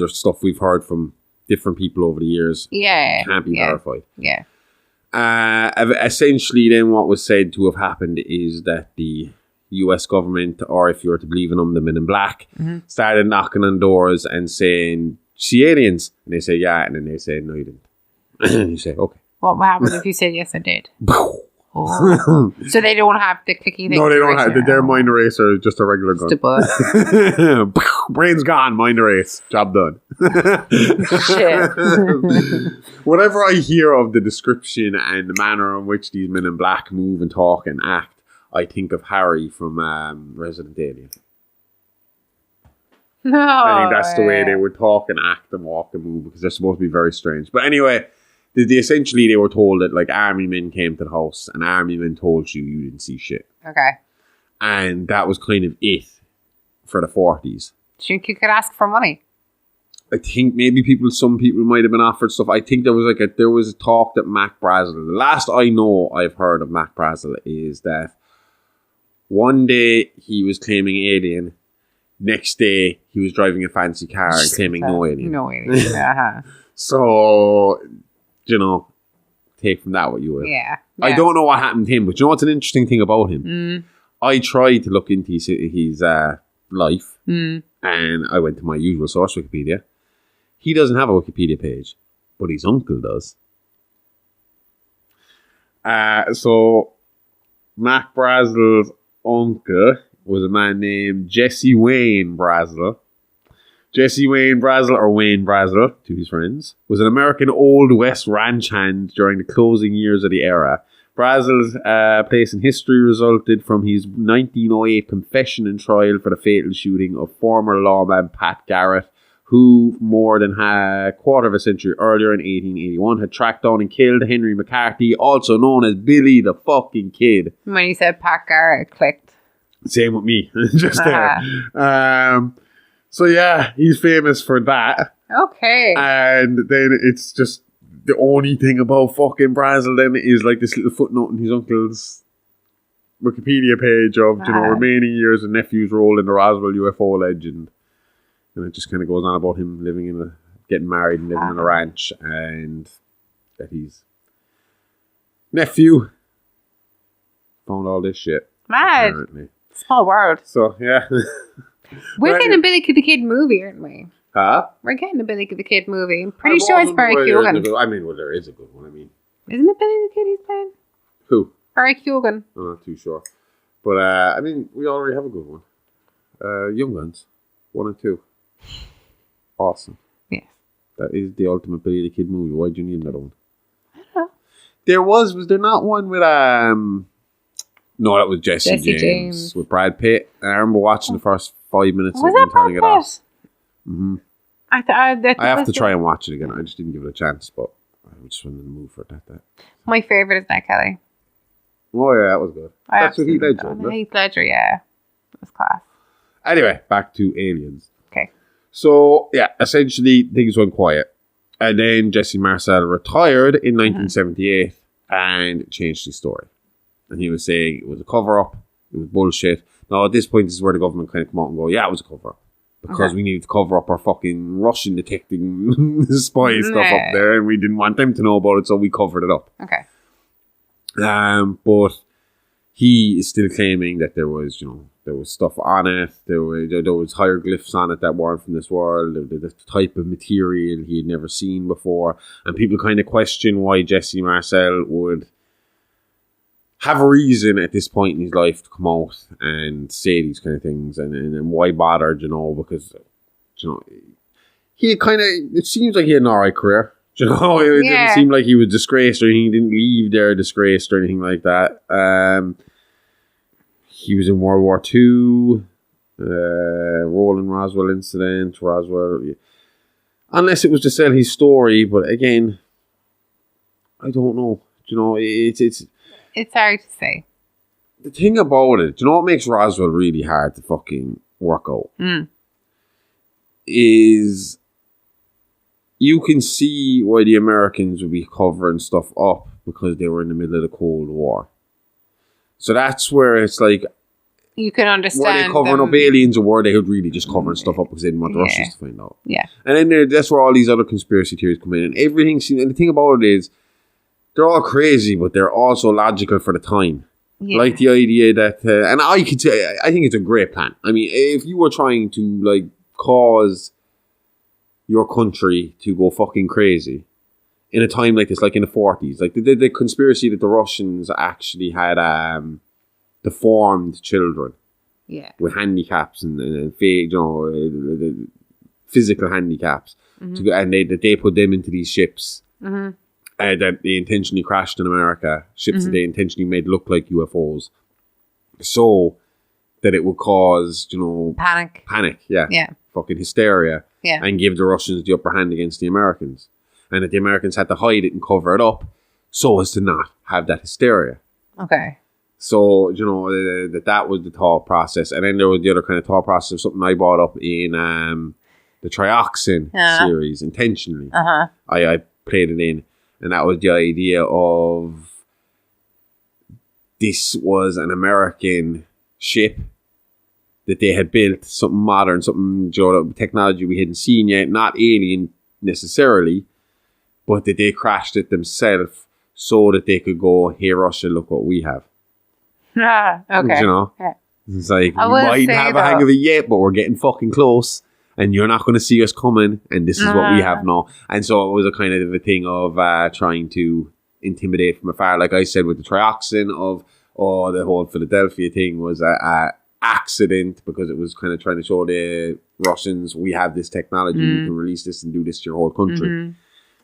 are stuff we've heard from different people over the years. Yeah. Can't be verified. Yeah. Essentially, then what was said to have happened is that the US government, or if you were to believe in them, the Men in Black, started knocking on doors and saying, "See aliens?" And they say, "Yeah," and then they say, "No, you didn't." And you say, "Okay." What happened if you said, "Yes, I did"? Oh. So they don't have the clicky thing? No, they don't have. Their mind eraser is just a regular gun. Brain's gone, mind erase. Job done. Shit. Whenever I hear of the description and the manner in which these Men in Black move and talk and act, I think of Harry from Resident Alien. No. I think that's the way they would talk and act and walk and move, because they're supposed to be very strange. But anyway, essentially they were told that army men came to the house and army men told you didn't see shit. Okay. And that was kind of it for the 40s. Do you think you could ask for money? I think maybe some people might have been offered stuff. I think there was a talk that Mac Brazel, the last I know I've heard of Mac Brazel is that one day he was claiming alien, next day he was driving a fancy car and claiming no alien. No alien. Uh-huh. So, take from that what you will. Yeah. I don't know what happened to him, but you know what's an interesting thing about him? I tried to look into his life, and I went to my usual source, Wikipedia. He doesn't have a Wikipedia page, but his uncle does. So, Mac Brazel's uncle was a man named Jesse Wayne Brazel. Jesse Wayne Brazel, or Wayne Brazel, to his friends, was an American Old West ranch hand during the closing years of the era. Brazel's place in history resulted from his 1908 confession and trial for the fatal shooting of former lawman Pat Garrett, who more than a quarter of a century earlier in 1881 had tracked down and killed Henry McCarthy, also known as Billy the fucking Kid. When you said Pat Garrett, it clicked. Same with me, just there. So yeah, he's famous for that. Okay. And then it's just the only thing about fucking Brazel then is this little footnote in his uncle's Wikipedia page of, remaining years and nephew's role in the Roswell UFO legend. And it just kind of goes on about him getting married and living on a ranch, and that his nephew found all this shit. Mad. Apparently. Small world. So, yeah. We're getting a Billy the Kid movie, aren't we? Huh? We're getting a Billy the Kid movie. I'm pretty sure it's Barry Keoghan. There is a good one. Isn't it Billy the Kid he's playing? Who? Barry Keoghan. I'm not too sure. But, we already have a good one. Young Guns. 1 and 2. Awesome. Yes. That is the ultimate Billy the Kid movie. Why do you need another one? I don't know. Was there not one with, no, that was Jesse James with Brad Pitt. And I remember watching the first 5 minutes was that turning it off. Mm-hmm. I have to try and watch it again. I just didn't give it a chance, but I just wasn't in the mood for that. My favourite is Night Kelly. Oh yeah, that was good. That's what Heath Ledger. Heath Ledger, yeah. It was class. Anyway, back to Aliens. Okay. So, yeah, essentially things went quiet. And then Jesse Marcel retired in 1978 and changed his story. And he was saying it was a cover-up, it was bullshit. Now, at this point, this is where the government kind of come out and go, yeah, it was a cover-up. Because we needed to cover up our fucking Russian detecting spy stuff up there, and we didn't want them to know about it, so we covered it up. Okay. But he is still claiming that there was, there was stuff on it. There was hieroglyphs on it that weren't from this world. The type of material he had never seen before, and people kind of question why Jesse Marcel would have a reason at this point in his life to come out and say these kind of things, and why bother, because he kind of, it seems like he had an alright career. It didn't seem like he was disgraced or anything. He didn't leave there disgraced or anything like that. He was in World War II, Roswell Incident, unless it was to sell his story, but again, I don't know. It's hard to say. The thing about it, do you know what makes Roswell really hard to fucking work out? Is you can see why the Americans would be covering stuff up because they were in the middle of the Cold War. So that's where it's like, you can understand. Were they covering up aliens, or were they really just covering stuff up because they didn't want the Russians to find out? Yeah. And then that's where all these other conspiracy theories come in, and everything. And the thing about it is, they're all crazy, but they're also logical for the time. Yeah. Like the idea that, and I could say, I think it's a great plan. I mean, if you were trying to cause your country to go fucking crazy in a time like this, like in the 40s, like the conspiracy that the Russians actually had deformed children, with handicaps and physical handicaps, and they put them into these ships. That they intentionally crashed in America, ships that they intentionally made look like UFOs, so that it would cause, panic, fucking hysteria, and give the Russians the upper hand against the Americans, and that the Americans had to hide it and cover it up so as to not have that hysteria. Okay. So, that was the thought process. And then there was the other kind of thought process of something I brought up in the Trioxin series, intentionally. I played it in. And that was the idea of this was an American ship that they had built, something modern, something technology we hadn't seen yet, not alien necessarily, but that they crashed it themselves so that they could go, hey, Russia, look what we have. Okay. It's like, we might have a hang of it yet, but we're getting fucking close. And you're not going to see us coming, and this is what we have now. And so it was a kind of a thing of trying to intimidate from afar. Like I said with the Trioxin the whole Philadelphia thing was a accident because it was kind of trying to show the Russians, we have this technology, we can release this and do this to your whole country.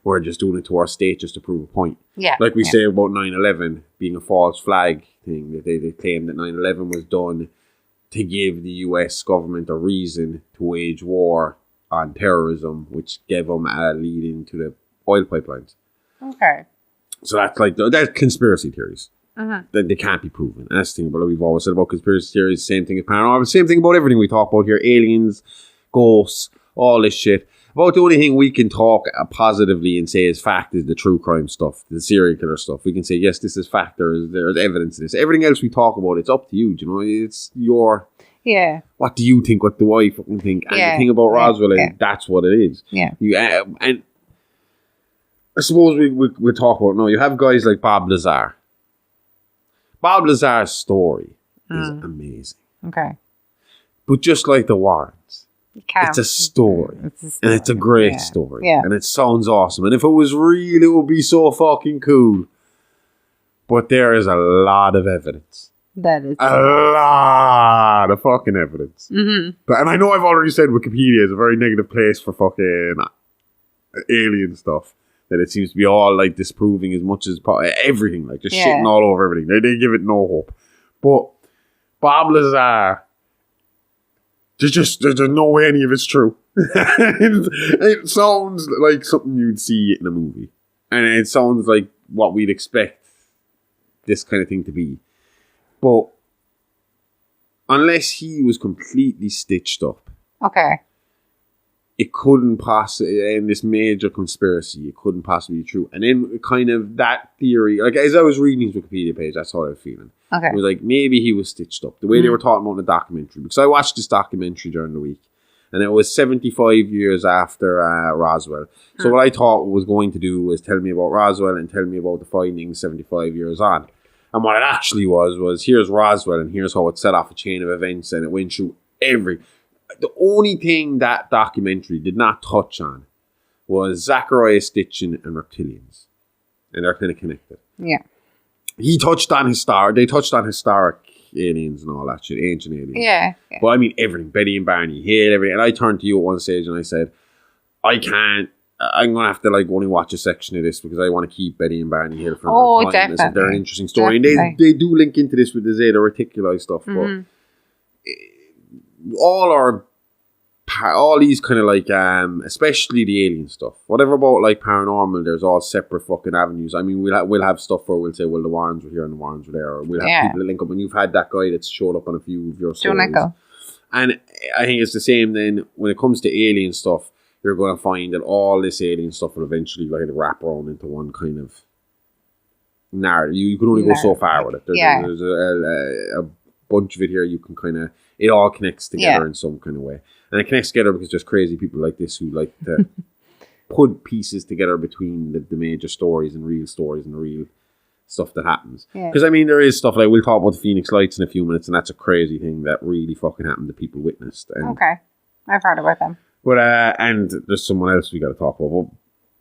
We're just doing it to our state just to prove a point. Like we say about 9/11 being a false flag thing, that they claimed that 9/11 was done to give the US government a reason to wage war on terrorism, which gave them a lead into the oil pipelines. Okay. So that's conspiracy theories. They can't be proven. And that's the thing about we've always said about conspiracy theories, same thing as paranormal, same thing about everything we talk about here, aliens, ghosts, all this shit. About the only thing we can talk positively and say is fact is the true crime stuff, the serial killer stuff. We can say, yes, this is fact, there's evidence of this. Everything else we talk about, it's up to you, it's your... Yeah. What do you think? What do I fucking think? And the thing about Roswell is that's what it is. Yeah. And I suppose we talk about, you have guys like Bob Lazar. Bob Lazar's story is amazing. Okay. But just like the Warrens, it's a story. And it's a great story. Yeah. And it sounds awesome. And if it was real, it would be so fucking cool. But there is a lot of evidence. That is a lot of fucking evidence. And I know I've already said Wikipedia is a very negative place for fucking alien stuff. That it seems to be all like disproving as much as everything, like just shitting all over everything. They give it no hope. But Bob Lazar, there's no way any of it's true. It sounds like something you'd see in a movie. And it sounds like what we'd expect this kind of thing to be. But unless he was completely stitched up, Okay. it couldn't possibly, in this major conspiracy, it couldn't possibly be true. And then kind of that theory, like as I was reading his Wikipedia page, that's how I was feeling. Okay. It was like, maybe he was stitched up. The way they were talking about in the documentary. Because I watched this documentary during the week. And it was 75 years after Roswell. So what I thought it was going to do was tell me about Roswell and tell me about the findings 75 years on. And what it actually was here's Roswell and here's how it set off a chain of events and it went through every... The only thing that documentary did not touch on was Zachariah Stitchin and reptilians. And they're kind of connected. Yeah. They touched on historic aliens and all that shit, ancient aliens. Yeah. But I mean everything, Betty and Barney, hate everything. And I turned to you at one stage and I said, I'm going to have to like only watch a section of this because I want to keep Betty and Barney here for a time. Definitely. They're an interesting story. Definitely. And they do link into this with the Zeta Reticuli stuff. But all these kind of like, especially the alien stuff, whatever about like paranormal, there's all separate fucking avenues. I mean, we'll have stuff where we'll say, well, the Warrens were here and the Warrens were there, or we'll have people that link up. And you've had that guy that's showed up on a few of your stories. And I think it's the same then when it comes to alien stuff. You're going to find that all this alien stuff will eventually like wrap around into one kind of narrative. You can only go so far with it. There's a bunch of it here. You can kind of, it all connects together in some kind of way. And it connects together because there's crazy people like this who like to put pieces together between the major stories and the real stuff that happens. Because, I mean, there is stuff like, we'll talk about the Phoenix Lights in a few minutes, and that's a crazy thing that really fucking happened that people witnessed. And, okay. I've heard about them. But, and there's someone else we got to talk about. But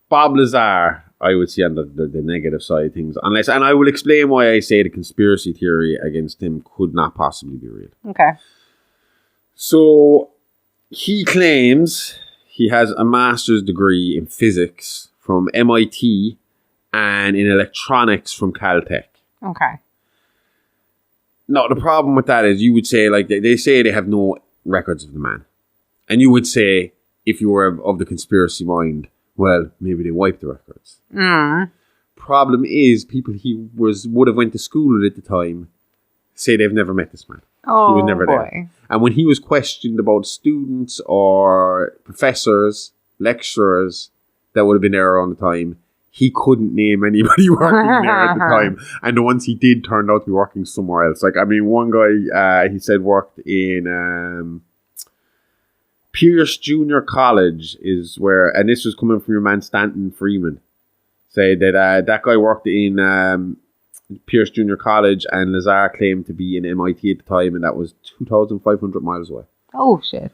Bob Lazar, I would see on the negative side of things. And I will explain why I say the conspiracy theory against him could not possibly be real. Okay. So he claims he has a master's degree in physics from MIT and in electronics from Caltech. Okay. Now, the problem with that is you would say, like, they say they have no records of the man. And you would say, if you were of the conspiracy mind, well, maybe they wiped the records. Problem is, people he would have went to school with at the time say they've never met this man. Oh, he was never there. And when he was questioned about students or professors, lecturers that would have been there around the time, he couldn't name anybody working there at the time. And the ones he did turned out to be working somewhere else. Like, I mean, one guy, he said worked in Pierce Junior College is where, and this was coming from your man Stanton Freeman, say that that guy worked in Pierce Junior College, and Lazar claimed to be in MIT at the time, and that was 2,500 miles away. Oh, shit.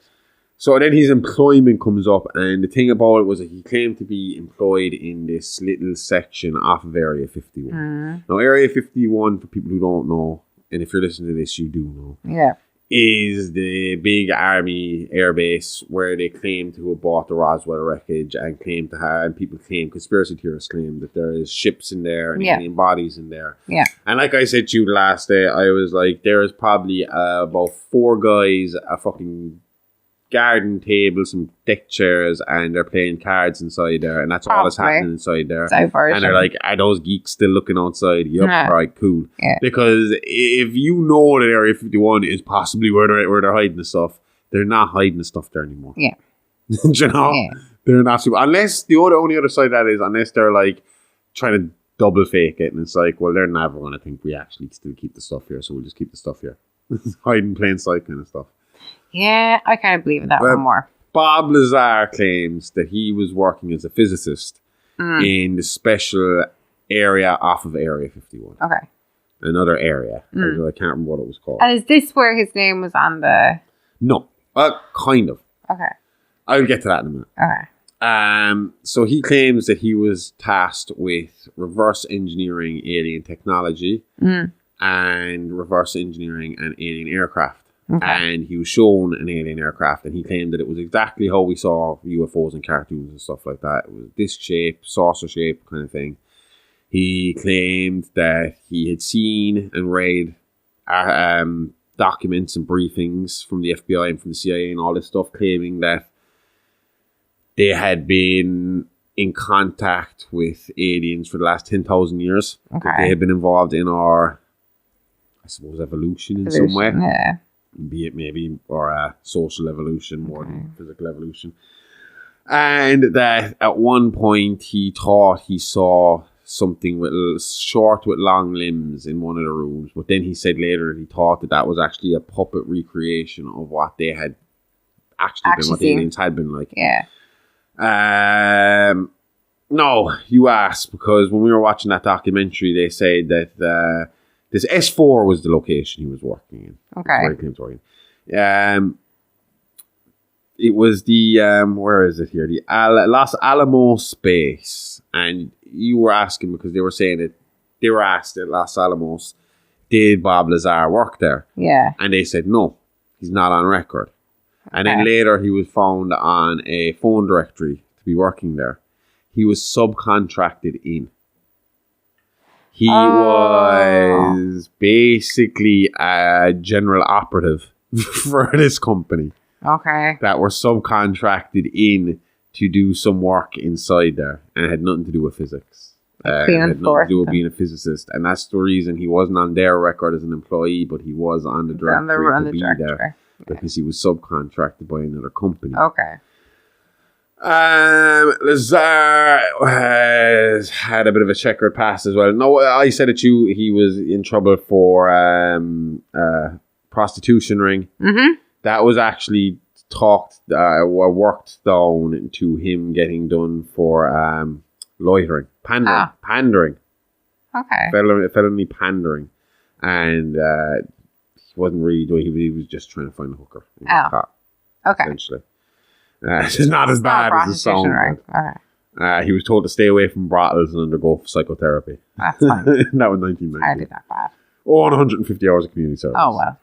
So then his employment comes up, and the thing about it was that he claimed to be employed in this little section off of Area 51. Now, Area 51, for people who don't know, and if you're listening to this, you do know, is the big army air base where they claim to have bought the Roswell wreckage and claim to have, and people claim, conspiracy theorists claim that there is ships in there and alien bodies in there. And like I said to you last day, I was like, there is probably about 4 guys, a fucking garden table, some deck chairs, and they're playing cards inside there, and that's all that's happening inside there. And they're like, are those geeks still looking outside? Yup, right, cool. Because if you know that Area 51 is possibly where they're hiding the stuff, they're not hiding the stuff there anymore. Do you know? They're not super, unless the only other side of that is, unless they're like trying to double fake it, and it's like, well, they're never going to think we actually still keep the stuff here, so we'll just keep the stuff here. Hide in plain sight kind of stuff. Yeah, I kind of believe in that one more. Bob Lazar claims that he was working as a physicist in the special area off of Area 51. Okay. Another area. I can't remember what it was called. And is this where his name was on the... No. Kind of. Okay. I'll get to that in a minute. Okay. So he claims that he was tasked with reverse engineering alien technology and reverse engineering an alien aircraft. And he was shown an alien aircraft, and he claimed that it was exactly how we saw UFOs in cartoons and stuff like that. It was disc shape, saucer shape kind of thing. He claimed that he had seen and read documents and briefings from the FBI and from the CIA and all this stuff, claiming that they had been in contact with aliens for the last 10,000 years. Okay. They had been involved in our, I suppose, evolution in some way. Yeah. Be it maybe, or social evolution more than physical evolution. And that at one point he thought he saw something short with long limbs in one of the rooms. But then he said later that he thought that was actually a puppet recreation of what they had actually been, what the aliens had been like. Yeah. No, you asked, because when we were watching that documentary, they said that this S4 was the location he was working in. Okay. It was the, where is it here? The Los Alamos base. And you were asking because they were saying that they were asked at Los Alamos, did Bob Lazar work there? Yeah. And they said, no, he's not on record. And then later he was found on a phone directory to be working there. He was subcontracted in. He was basically a general operative for this company. Okay. That were subcontracted in to do some work inside there, and it had nothing to do with physics. It had nothing to do with being a physicist, and that's the reason he wasn't on their record as an employee, but he was on the directory to be there because he was subcontracted by another company. Okay. Lazar has had a bit of a checkered past as well. No, I said it to you, he was in trouble for prostitution ring. Mm-hmm. That was actually worked down to him getting done for loitering, pandering. Okay. Felony pandering, and he wasn't really doing. He was just trying to find a hooker. Okay. Essentially, it's not as bad as it sounds. Right. All right. He was told to stay away from brothels and undergo psychotherapy. That's fine. That was 1990. Hardly that bad. Oh, and 150 hours of community service. Oh, well.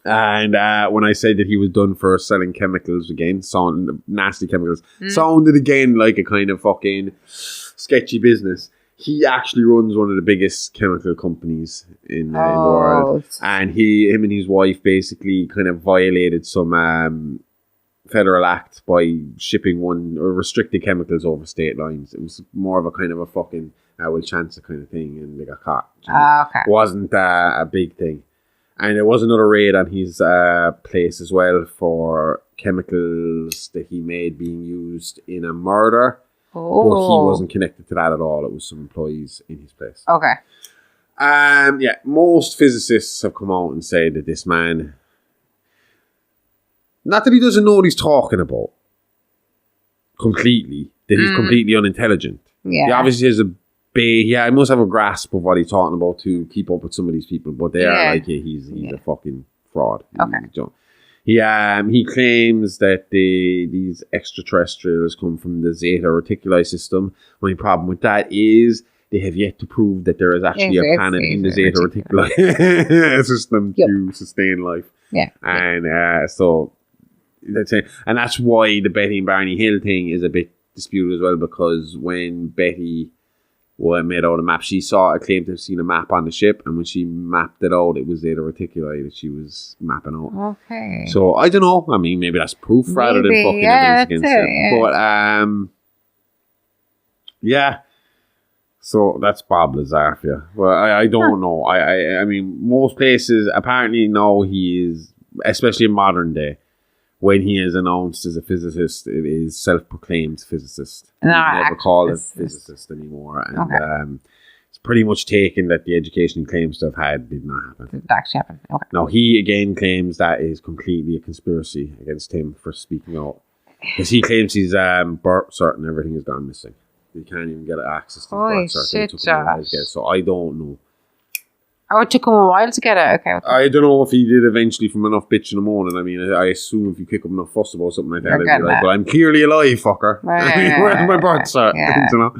And when I said that he was done for selling chemicals again, nasty chemicals, sounded again like a kind of fucking sketchy business. He actually runs one of the biggest chemical companies in the world. And him and his wife basically kind of violated some federal act by shipping or restricted chemicals over state lines. It was more of a kind of a fucking will chance it kind of thing, and they got caught. Okay. It wasn't a big thing. And there was another raid on his place as well for chemicals that he made being used in a murder. Oh. But he wasn't connected to that at all. It was some employees in his place. Okay. Most physicists have come out and said that this man, not that he doesn't know what he's talking about completely, that he's completely unintelligent. Yeah. He obviously has he must have a grasp of what he's talking about to keep up with some of these people, but they are like, he's a fucking fraud. Okay. He claims that these extraterrestrials come from the Zeta Reticuli system. Only problem with that is they have yet to prove that there is actually a planet in the Zeta Reticuli system to sustain life. Yeah. And so that's it. And that's why the Betty and Barney Hill thing is a bit disputed as well, because when Betty made out a map, she claimed to have seen a map on the ship, and when she mapped it out, it was Zeta Reticuli that she was mapping out. Okay. So I don't know. I mean, maybe that's proof rather than fucking evidence against it. But so that's Bob Lazar for you. Well, I don't know. I mean, most places apparently know he is, especially in modern day, when he is announced as a physicist, it is self-proclaimed physicist. No, He's never called a physicist anymore. And it's pretty much taken that the education he claims to have had did not happen. Did actually happen. Okay. Now, he again claims that is completely a conspiracy against him for speaking out. Because he claims his birth cert and everything has gone missing. He can't even get access to his birth cert. Shit, Josh. So I don't know. Oh, it took him a while to get it. Okay. I don't know if he did eventually from enough bitching and moaning. I mean, I assume if you kick up enough fuss about something like that, it'd be like, well, I'm clearly alive, fucker. Where's my birth cert? You know?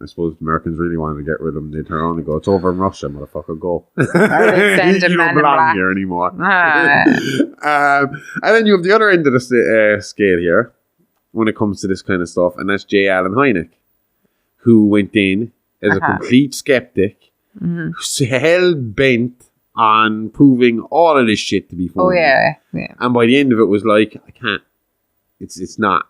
I suppose the Americans really wanted to get rid of him. They turn around and go, it's over in Russia, motherfucker, go. Or they send you don't belong here anymore. And then you have the other end of the scale here when it comes to this kind of stuff, and that's J. Allen Hynek, who went in as a complete skeptic, who's hell-bent on proving all of this shit to be phony. Oh, yeah. And by the end of it was like, I can't. It's not.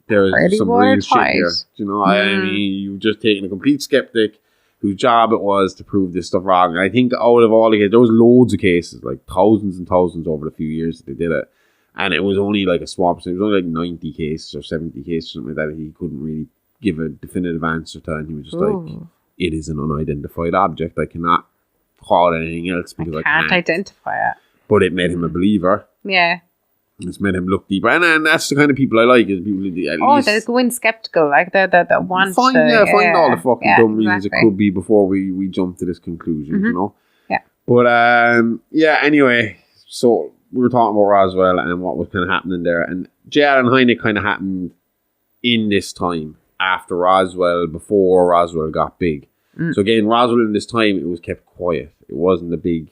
there's Pretty some real shit watertight. here. You know, I mean, you've just taken a complete skeptic whose job it was to prove this stuff wrong. And I think out of all the cases, there was loads of cases, like thousands and thousands over the few years that they did it. And it was only like a small percentage. It was only like 90 cases or 70 cases, something like that he couldn't really give a definitive answer to. And he was just like, it is an unidentified object. I cannot call it anything else because I can't identify it. But it made him a believer. Yeah. It's made him look deeper. And that's the kind of people I like. Is people who at least they go in skeptical. Like, that want find to... all the fucking dumb reasons it could be before we jump to this conclusion, you know? Yeah. But, anyway. So, we were talking about Roswell and what was kind of happening there. And J.R. and Hynek kind of happened in this time. After Roswell, before Roswell got big. So again, Roswell in this time, it was kept quiet. It wasn't a big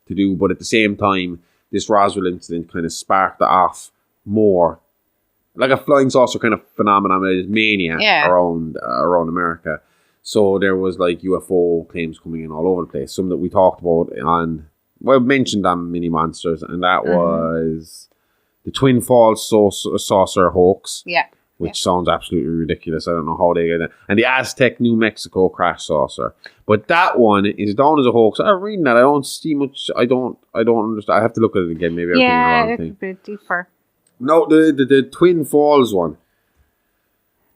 to-do, but at the same time, this Roswell incident kind of sparked it off more. Like a flying saucer kind of phenomenon, it is mania around America. So there was like UFO claims coming in all over the place. Some that we talked about mentioned on Mini Monsters, and that was the Twin Falls saucer hoax. Yeah. Which sounds absolutely ridiculous. I don't know how they get it. And the Aztec, New Mexico crash saucer. But that one is down as a hoax. I'm reading that. I don't see much. I don't understand. I have to look at it again. Maybe I'm thinking the wrong thing. It's a bit deeper. No, the Twin Falls one.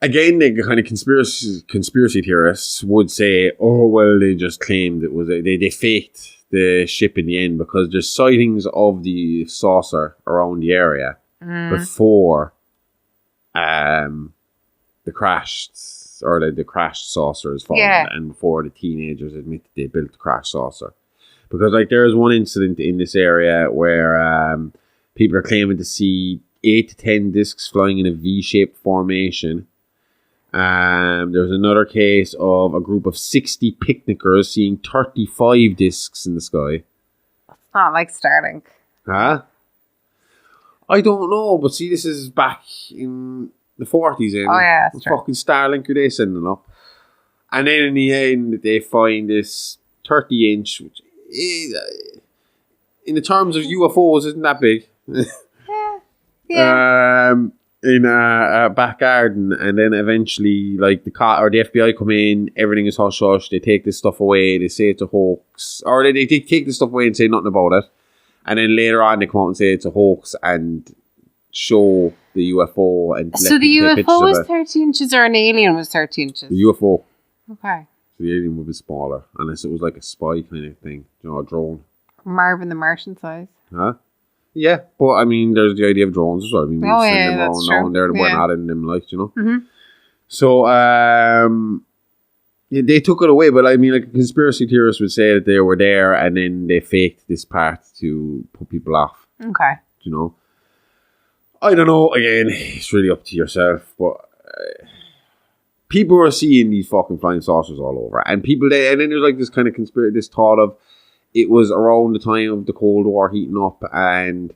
Again, the kind of conspiracy theorists would say, oh, well, they just claimed it was... They faked the ship in the end because there's sightings of the saucer around the area before... the crashed saucer is found, and before the teenagers admitted they built the crashed saucer, because like there is one incident in this area where people are claiming to see 8 to 10 discs flying in a V-shaped formation. There's another case of a group of 60 picnickers seeing 35 discs in the sky. It's not like Starlink. Huh? I don't know, but see, this is back in the 40s. Oh, yeah, that's true. Fucking Starlink, who they sending up? And then in the end, they find this 30-inch, which is, in the terms of UFOs, isn't that big. Yeah. In a back garden, and then eventually, like, the FBI come in, everything is hush-hush, they take this stuff away, they say it's a hoax, or they take this stuff away and say nothing about it. And then later on, they come out and say it's a hoax and show the UFO. And so the UFO was 30 inches or an alien was 30 inches? The UFO. Okay. So the alien would be smaller, unless it was like a spy kind of thing, you know, a drone. Marvin the Martian size. Huh? Yeah, but I mean, there's the idea of drones as well. I mean, we send them around now and there, and we're not in them, like, you know. Mm-hmm. So, they took it away, but I mean, like, a conspiracy theorist would say that they were there and then they faked this part to put people off. Okay. You know? I don't know. Again, it's really up to yourself, but people are seeing these fucking flying saucers all over. And and then there's like this kind of this thought of it was around the time of the Cold War heating up and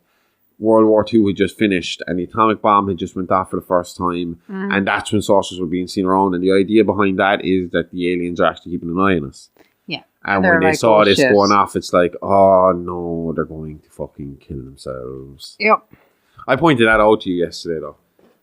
World War II had just finished and the atomic bomb had just went off for the first time, and that's when saucers were being seen around. And the idea behind that is that the aliens are actually keeping an eye on us. Yeah. And when they saw this going off, it's like, oh no, they're going to fucking kill themselves. Yep. I pointed that out to you yesterday, though,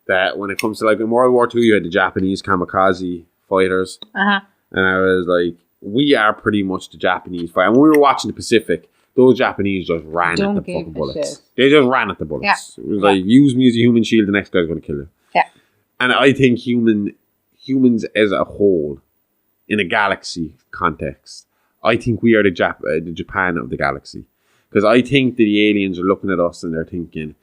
that when it comes to, like, in World War II, you had the Japanese kamikaze fighters, and I was like, we are pretty much the Japanese fighter. And when we were watching the Pacific, those Japanese just ran at the fucking bullets. Shit. They just ran at the bullets. Yeah. It was like, use me as a human shield, the next guy's going to kill you. Yeah. And I think humans as a whole, in a galaxy context, I think we are the Japan of the galaxy. Because I think that the aliens are looking at us and they're thinking,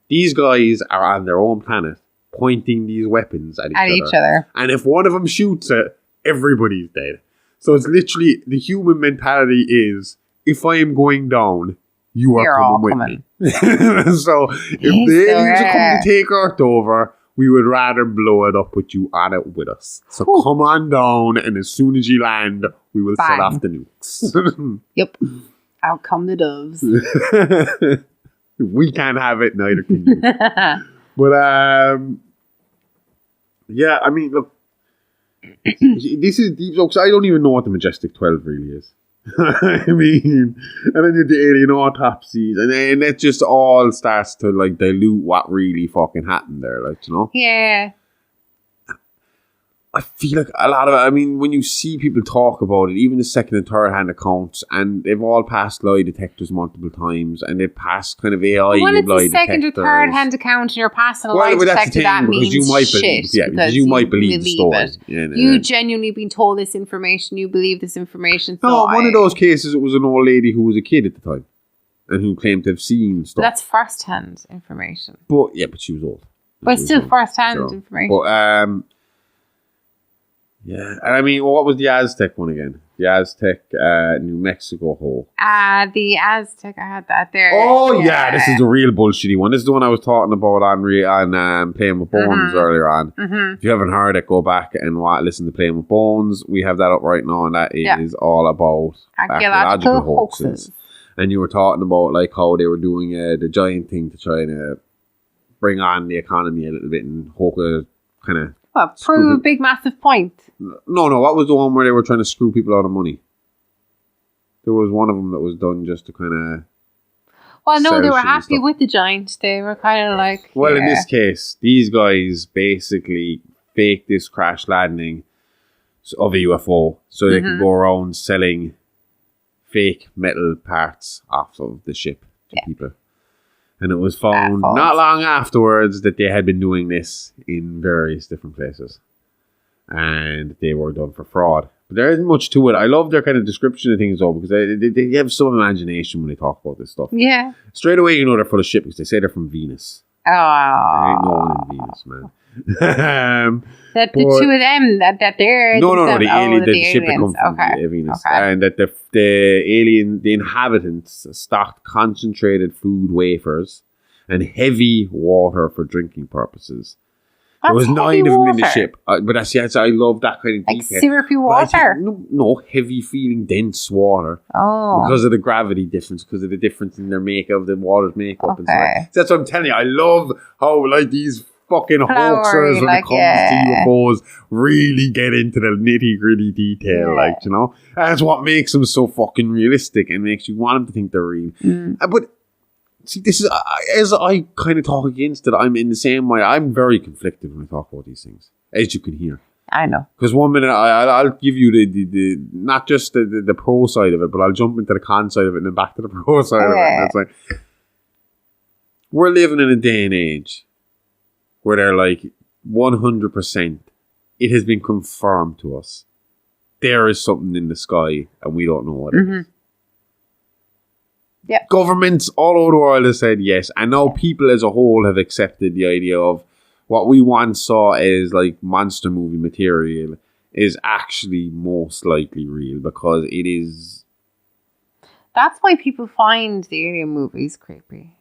these guys are on their own planet pointing these weapons at each other. And if one of them shoots it, everybody's dead. So it's literally, the human mentality is, if I am going down, you are coming with me. So if the aliens are coming to take Earth over, we would rather blow it up with you on it with us. So come on down, and as soon as you land, we will set off the nukes. Yep. Out come the doves. We can't have it, neither can you. But, yeah, I mean, look, this is deep, because I don't even know what the Majestic 12 really is. I mean, and then you do the alien autopsies, and then it just all starts to, like, dilute what really fucking happened there, like, you know? Yeah. I feel like a lot of it, I mean, when you see people talk about it, even the second and third hand accounts, and they've all passed lie detectors multiple times, and they've passed kind of AI when it's lie a second or detectors. third hand account and you're passing a lie detector, that means because you might believe the story. You genuinely been told this information, you believe this information. So no, one of those cases, it was an old lady who was a kid at the time, and who claimed to have seen stuff. That's first hand information. But she was old. But still first hand information. But, yeah, and I mean, what was the Aztec one again? The Aztec, New Mexico hole. The Aztec, I had that there. Oh yeah, this is a real bullshitty one. This is the one I was talking about on Playing with Bones earlier on. Mm-hmm. If you haven't heard it, go back and listen to Playing with Bones. We have that up right now, and that is all about archaeological hoaxes. And you were talking about like how they were doing the giant thing to try and bring on the economy a little bit and hope kind of. Well, prove a big massive point. No, what was the one where they were trying to screw people out of money? There was one of them that was done just to kind of... Well, no, they were happy with the giant. They were kind of like... Well, in this case, these guys basically faked this crash landing of a UFO so they could go around selling fake metal parts off of the ship to people. And it was found not long afterwards that they had been doing this in various different places. And they were done for fraud. But there isn't much to it. I love their kind of description of things though, because they have some imagination when they talk about this stuff. Yeah. Straight away you know they're full of shit because they say they're from Venus. Oh. There ain't no one in Venus, man. That the two of them, that they're... No, the alien, the ship that comes from Venus. Okay. And that the inhabitants stocked concentrated food wafers and heavy water for drinking purposes. There was 9 of them in the ship. But I love that kind of detail. Like syrupy water? No, heavy feeling, dense water. Oh. Because of the gravity difference, because of the difference in their makeup, the water's makeup and stuff. So that's what I'm telling you. I love how these fucking hoaxers when it comes to UFOs really get into the nitty gritty detail, and that's what makes them so fucking realistic and makes you want them to think they're real. But see, this is as I kind of talk against it. I'm in the same way. I'm very conflicted when I talk about these things, as you can hear. I know, because 1 minute I'll give you the not just the pro side of it, but I'll jump into the con side of it and then back to the pro side of it. And it's like we're living in a day and age where they're like 100%, it has been confirmed to us. There is something in the sky and we don't know what it is. Yeah. Governments all over the world have said yes. And now people as a whole have accepted the idea of what we once saw as like monster movie material is actually most likely real because it is. That's why people find the alien movies creepy.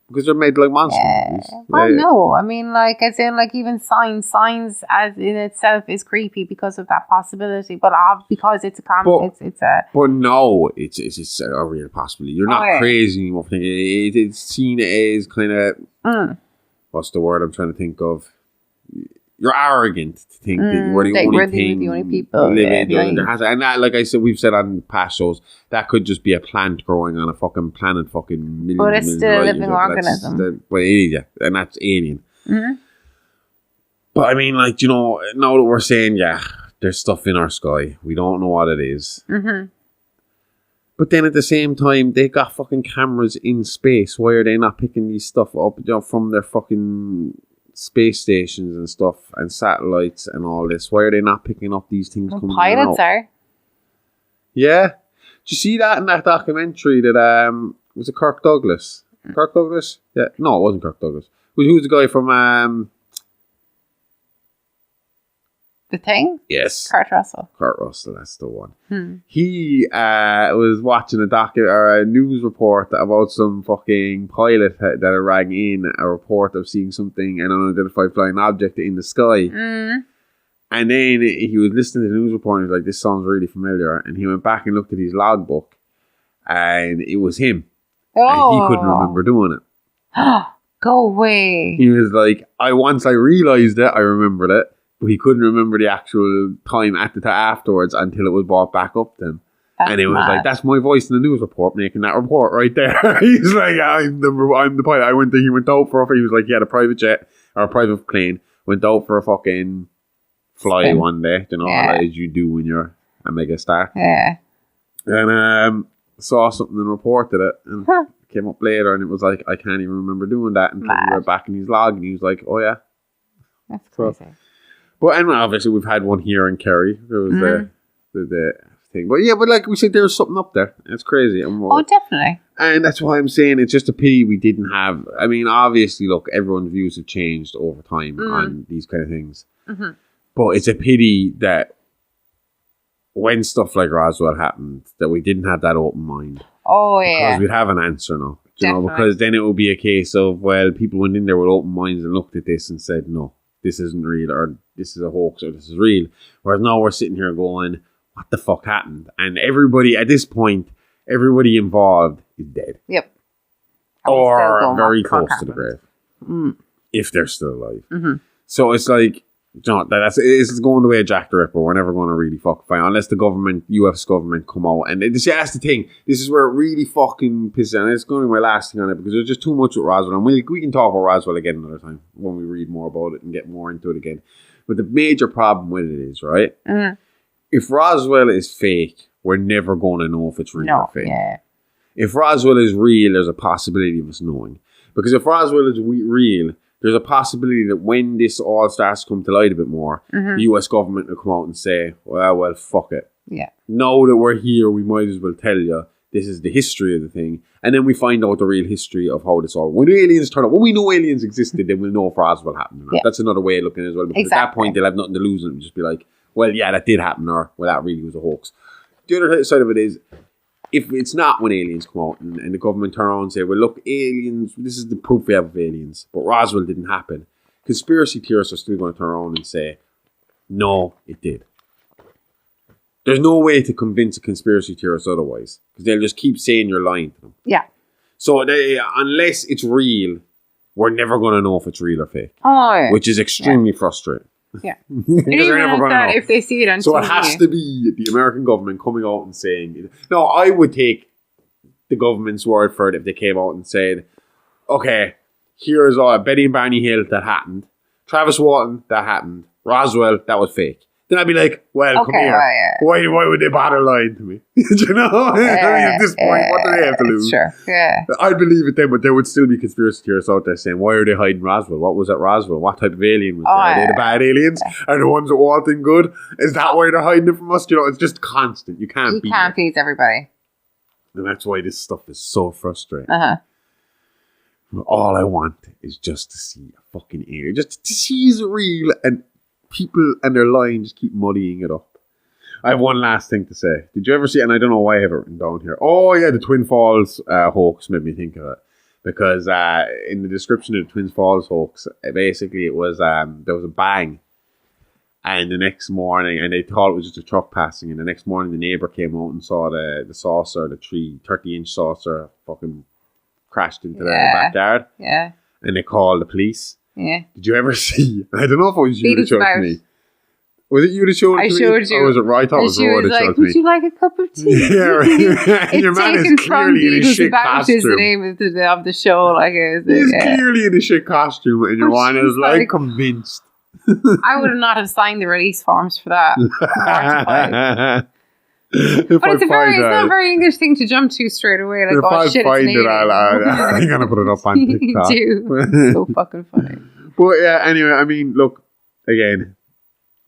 Because they're made like monster movies. Well, no. I mean, like, as in, like, even Signs as in itself is creepy because of that possibility. But because it's a But no, it's a real possibility. You're not crazy anymore. It's seen as kind of... What's the word I'm trying to think of? You're arrogant to think that we're the only people living. And that, like I said, we've said on past shows, that could just be a plant growing on a fucking planet, millions. But it's still a living organism. And that's alien. Mm-hmm. But I mean, like, now that we're saying, there's stuff in our sky, we don't know what it is. Mm-hmm. But then at the same time, they got fucking cameras in space. Why are they not picking these stuff up from their fucking space stations and stuff and satellites and all this? Why are they not picking up these things coming out? Pilots are. Yeah. Did you see that in that documentary that was it Kirk Douglas? Kirk Douglas? Yeah. No, it wasn't Kirk Douglas. Who was the guy from The Thing? Yes. Kurt Russell, that's the one. He was watching a news report about some fucking pilot that rang in a report of seeing something, an unidentified flying object in the sky. And then he was listening to the news report and he was like, this sounds really familiar. And he went back and looked at his logbook and it was him. And he couldn't remember doing it. Go away. He was like, once I realised it, I remembered it. But he couldn't remember the actual time afterwards until it was brought back up to him. And it was like, that's my voice in the news report making that report right there. He's like, I'm the pilot. He went out for he was like, he had a private jet or a private plane, went out for a fucking fly Spin. one day, you know, as you do when you're a mega star. Yeah. And saw something and reported it, and came up later, and it was like, I can't even remember doing that until we were back in his log, and he was like, oh yeah. That's crazy. But anyway, obviously we've had one here in Kerry. There was the thing. But yeah, but like we said, there's something up there. It's crazy. Oh, definitely. And that's why I'm saying it's just a pity we didn't have. I mean, obviously, look, everyone's views have changed over time on these kind of things. Mm-hmm. But it's a pity that when stuff like Roswell happened, that we didn't have that open mind. Oh, yeah. Because we'd have an answer now. You know, because then it would be a case of, well, people went in there with open minds and looked at this and said, no, this isn't real, or this is a hoax, or this is real. Whereas now we're sitting here going, what the fuck happened? And everybody, at this point, everybody involved is dead. Yep. Or very close to the grave. If they're still alive. Mm-hmm. So it's like, you know, it's going the way of Jack the Ripper. We're never going to really fucking find, unless the government, US government, come out. And that's the thing. This is where it really fucking pisses. And it's going to be my last thing on it, because there's just too much with Roswell. And we can talk about Roswell again another time when we read more about it and get more into it again. But the major problem with it is, right? Mm-hmm. If Roswell is fake, we're never going to know if it's real or fake. Yeah. If Roswell is real, there's a possibility of us knowing. Because if Roswell is real, there's a possibility that when this all starts to come to light a bit more, the US government will come out and say, well, fuck it. Yeah. Now that we're here, we might as well tell you this is the history of the thing. And then we find out the real history of how this all... When the aliens turn up, when we know aliens existed, then we'll know if Roswell happened or not. Yeah. That's another way of looking at it as well. Because at that point, they'll have nothing to lose and just be like, well, yeah, that did happen, or, well, that really was a hoax. The other side of it is, if it's not when aliens come out and the government turn around and say, well, look, aliens, this is the proof we have of aliens, but Roswell didn't happen. Conspiracy theorists are still going to turn around and say, no, it did. There's no way to convince a conspiracy theorist otherwise, because they'll just keep saying you're lying to them. Yeah. So unless it's real, we're never going to know if it's real or fake. Oh, which is extremely frustrating. Yeah. Because they're never going to know. If they see it on So TV. it has to be the American government coming out and saying... No, I would take the government's word for it if they came out and said, okay, here's Betty and Barney Hill, that happened. Travis Walton, that happened. Roswell, that was fake. Then I'd be like, well, come here. Why would they bother lying to me? Do you know? I mean, at this point, what do they have to lose? Sure, yeah. I'd believe it then, but there would still be conspiracy theorists out there saying, why are they hiding Roswell? What was at Roswell? What type of alien was there? Are they the bad aliens? Are the ones that Walton good? Is that why they're hiding it from us? You know, it's just constant. You can't please everybody. And that's why this stuff is so frustrating. All I want is just to see a fucking alien. Just to see is real, and people and their lying just keep muddying it up. I have one last thing to say. Did you ever see, and I don't know why I have it written down here. Oh yeah, the Twin Falls hoax made me think of it. Because in the description of the Twin Falls hoax, basically it was, there was a bang. And the next morning, and they thought it was just a truck passing, and the next morning the neighbour came out and saw the saucer, the 30-inch saucer fucking crashed into the backyard. Yeah. And they called the police. Yeah. Did you ever see? I don't know if it was you that showed it to me. Was it you that showed it to me? I showed you. Or was it right? I thought it was Roy that showed it to me. Would you like a cup of tea? Yeah, right. And your man is clearly in a shit costume. Is the name of the show. Like he's clearly in a shit costume, and your man is like convinced. I would not have signed the release forms for that. But it's not a very English thing to jump to straight away. Like, oh shit, it's Canadian. I'm going to put it up on TikTok. You do. So fucking funny. But yeah, anyway, I mean, look, again,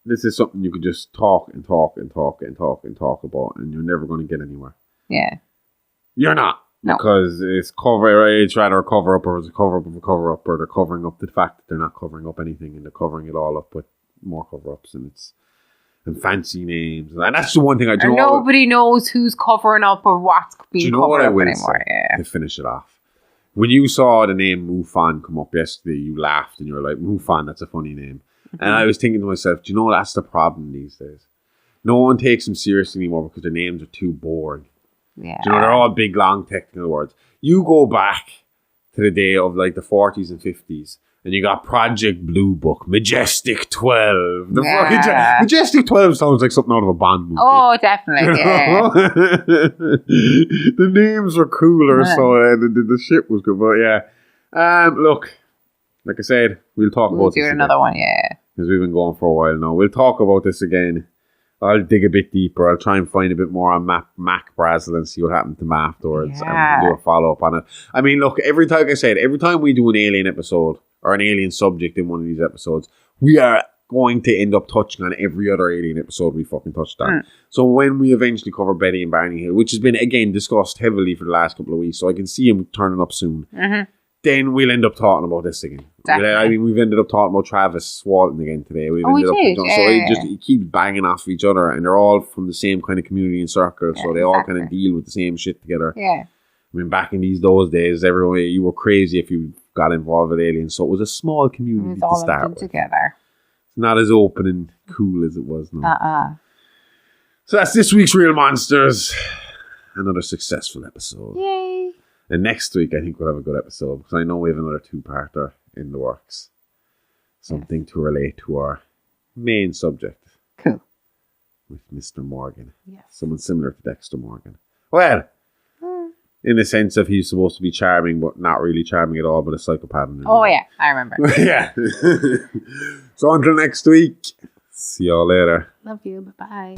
this is something you could just talk and talk and talk and talk and talk about, and you're never going to get anywhere. Yeah. You're not. No. Because it's rather a cover up, or it's a cover up of a cover up, or they're covering up the fact that they're not covering up anything, and they're covering it all up with more cover ups, and fancy names. And that's the one thing I do. Nobody knows who's covering up or what's being covered up anymore. To finish it off. When you saw the name MUFON come up yesterday, you laughed and you were like, MUFON, that's a funny name. Mm-hmm. And I was thinking to myself, do you know that's the problem these days? No one takes them seriously anymore because their names are too boring. Yeah. Do you know, they're all big, long, technical words. You go back to the day of like the 40s and 50s, and you got Project Blue Book, Majestic 12. Majestic 12 sounds like something out of a Bond movie. Oh, definitely, yeah. The names were cooler, so the shit was good. But yeah, look, like I said, we'll talk about this. We'll do another one, yeah. because we've been going for a while now. We'll talk about this again. I'll dig a bit deeper. I'll try and find a bit more on Mac Brazel and see what happened to him afterwards. Yeah. And do a follow-up on it. I mean, look, every time we do an alien episode or an alien subject in one of these episodes, we are going to end up touching on every other alien episode we fucking touched on. So when we eventually cover Betty and Barney Hill, which has been, again, discussed heavily for the last couple of weeks, so I can see him turning up soon, then we'll end up talking about this again. We've ended up talking about Travis Walton again today. So it keeps banging off each other, and they're all from the same kind of community and circle, so they all kind of deal with the same shit together. Yeah. I mean, back in those days, everyone, you were crazy if you got involved with aliens, so it was a small community to start with. Together. Not as open and cool as it was now. So that's this week's Real Monsters. Another successful episode. Yay. And next week, I think we'll have a good episode, because I know we have another 2-parter in the works. Something to relate to our main subject. Cool. With Mr. Morgan. Yes. Someone similar to Dexter Morgan. Well, in the sense of he's supposed to be charming, but not really charming at all, but a psychopath. Oh, yeah. I remember. Yeah. So until next week, see y'all later. Love you. Bye-bye.